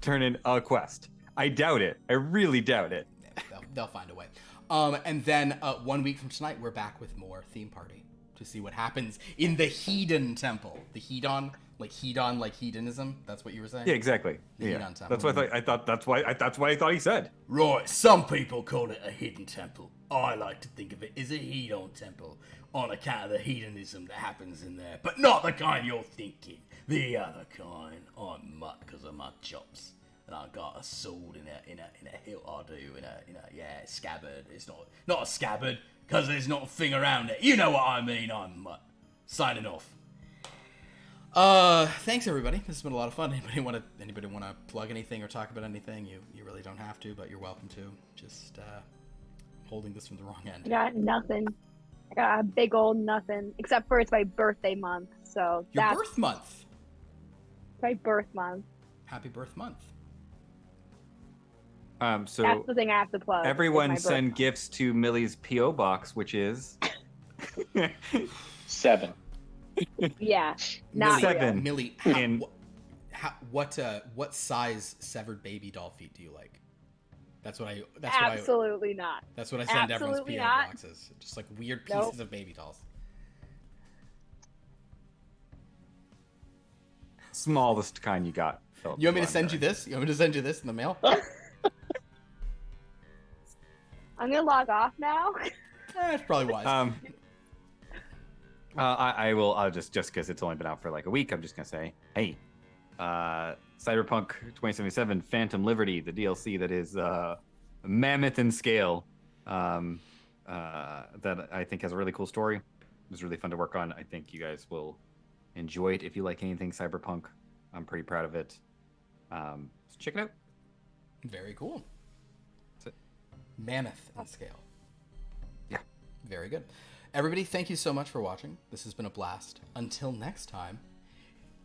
D: turn in a quest. I doubt it. I really doubt it.
C: They'll find a way. And then 1 week from tonight, we're back with more Theme Party to see what happens in the Hedon Temple. The Hedon, like hedonism. That's what you were saying.
D: Yeah, exactly.
C: The
D: Yeah,
C: Hedon Temple.
D: that's what I thought. That's what I thought he said.
G: Right, some people call it a hidden temple. I like to think of it as a hedon temple on account of the hedonism that happens in there. But not the kind you're thinking. The other kind. I'm mutt because of my chops. And I got a sword in a hilt. I do in a scabbard. It's not a scabbard because there's not a thing around it. You know what I mean. I'm mutt. Signing off.
C: Thanks everybody. This has been a lot of fun. Anybody want to plug anything or talk about anything? You really don't have to, but you're welcome to. Just holding this from the wrong end.
B: I got nothing. I got a big old nothing. Except for it's my birthday month, so
C: Your birth month.
B: my birth month.
C: Happy birth month.
D: So
B: That's the thing I have to plug. is my
D: everyone
B: birth
D: send
B: month.
D: gifts to Millie's PO box, which is
A: 7.
B: Yeah, not real.
D: 7.
C: Millie,
D: And-
C: what size severed baby doll feet do you like? That's what I
B: Absolutely not.
C: That's what I send everyone's
B: Absolutely
C: PO
B: not.
C: boxes. Just like weird pieces
B: Nope.
C: of baby dolls.
D: smallest kind you got. Philip,
C: You want me to
D: I'm
C: send you
D: sorry.
C: this? You want me to send you this in the mail?
B: I'm gonna log off now.
C: That's probably wise.
D: I will. I'll just because it's only been out for like a week. I'm just gonna say, hey, Cyberpunk 2077 Phantom Liberty, the DLC that is mammoth in scale, that I think has a really cool story. It was really fun to work on. I think you guys will enjoy it if you like anything Cyberpunk. I'm pretty proud of it. So check it out.
C: Very cool.
D: That's it.
C: Mammoth in scale.
D: Yeah.
C: Very good. Everybody, thank you so much for watching. This has been a blast. Until next time,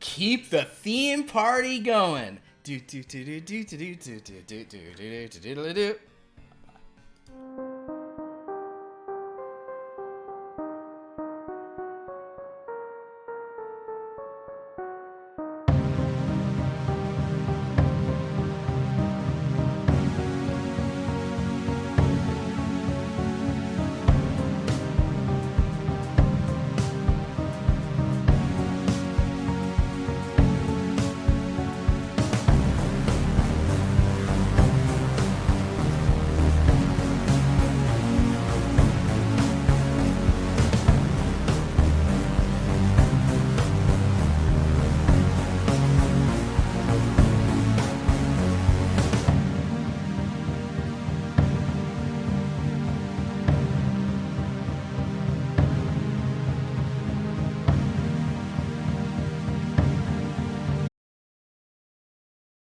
C: keep the theme party going. Do do do do do do do do do do do do do do do.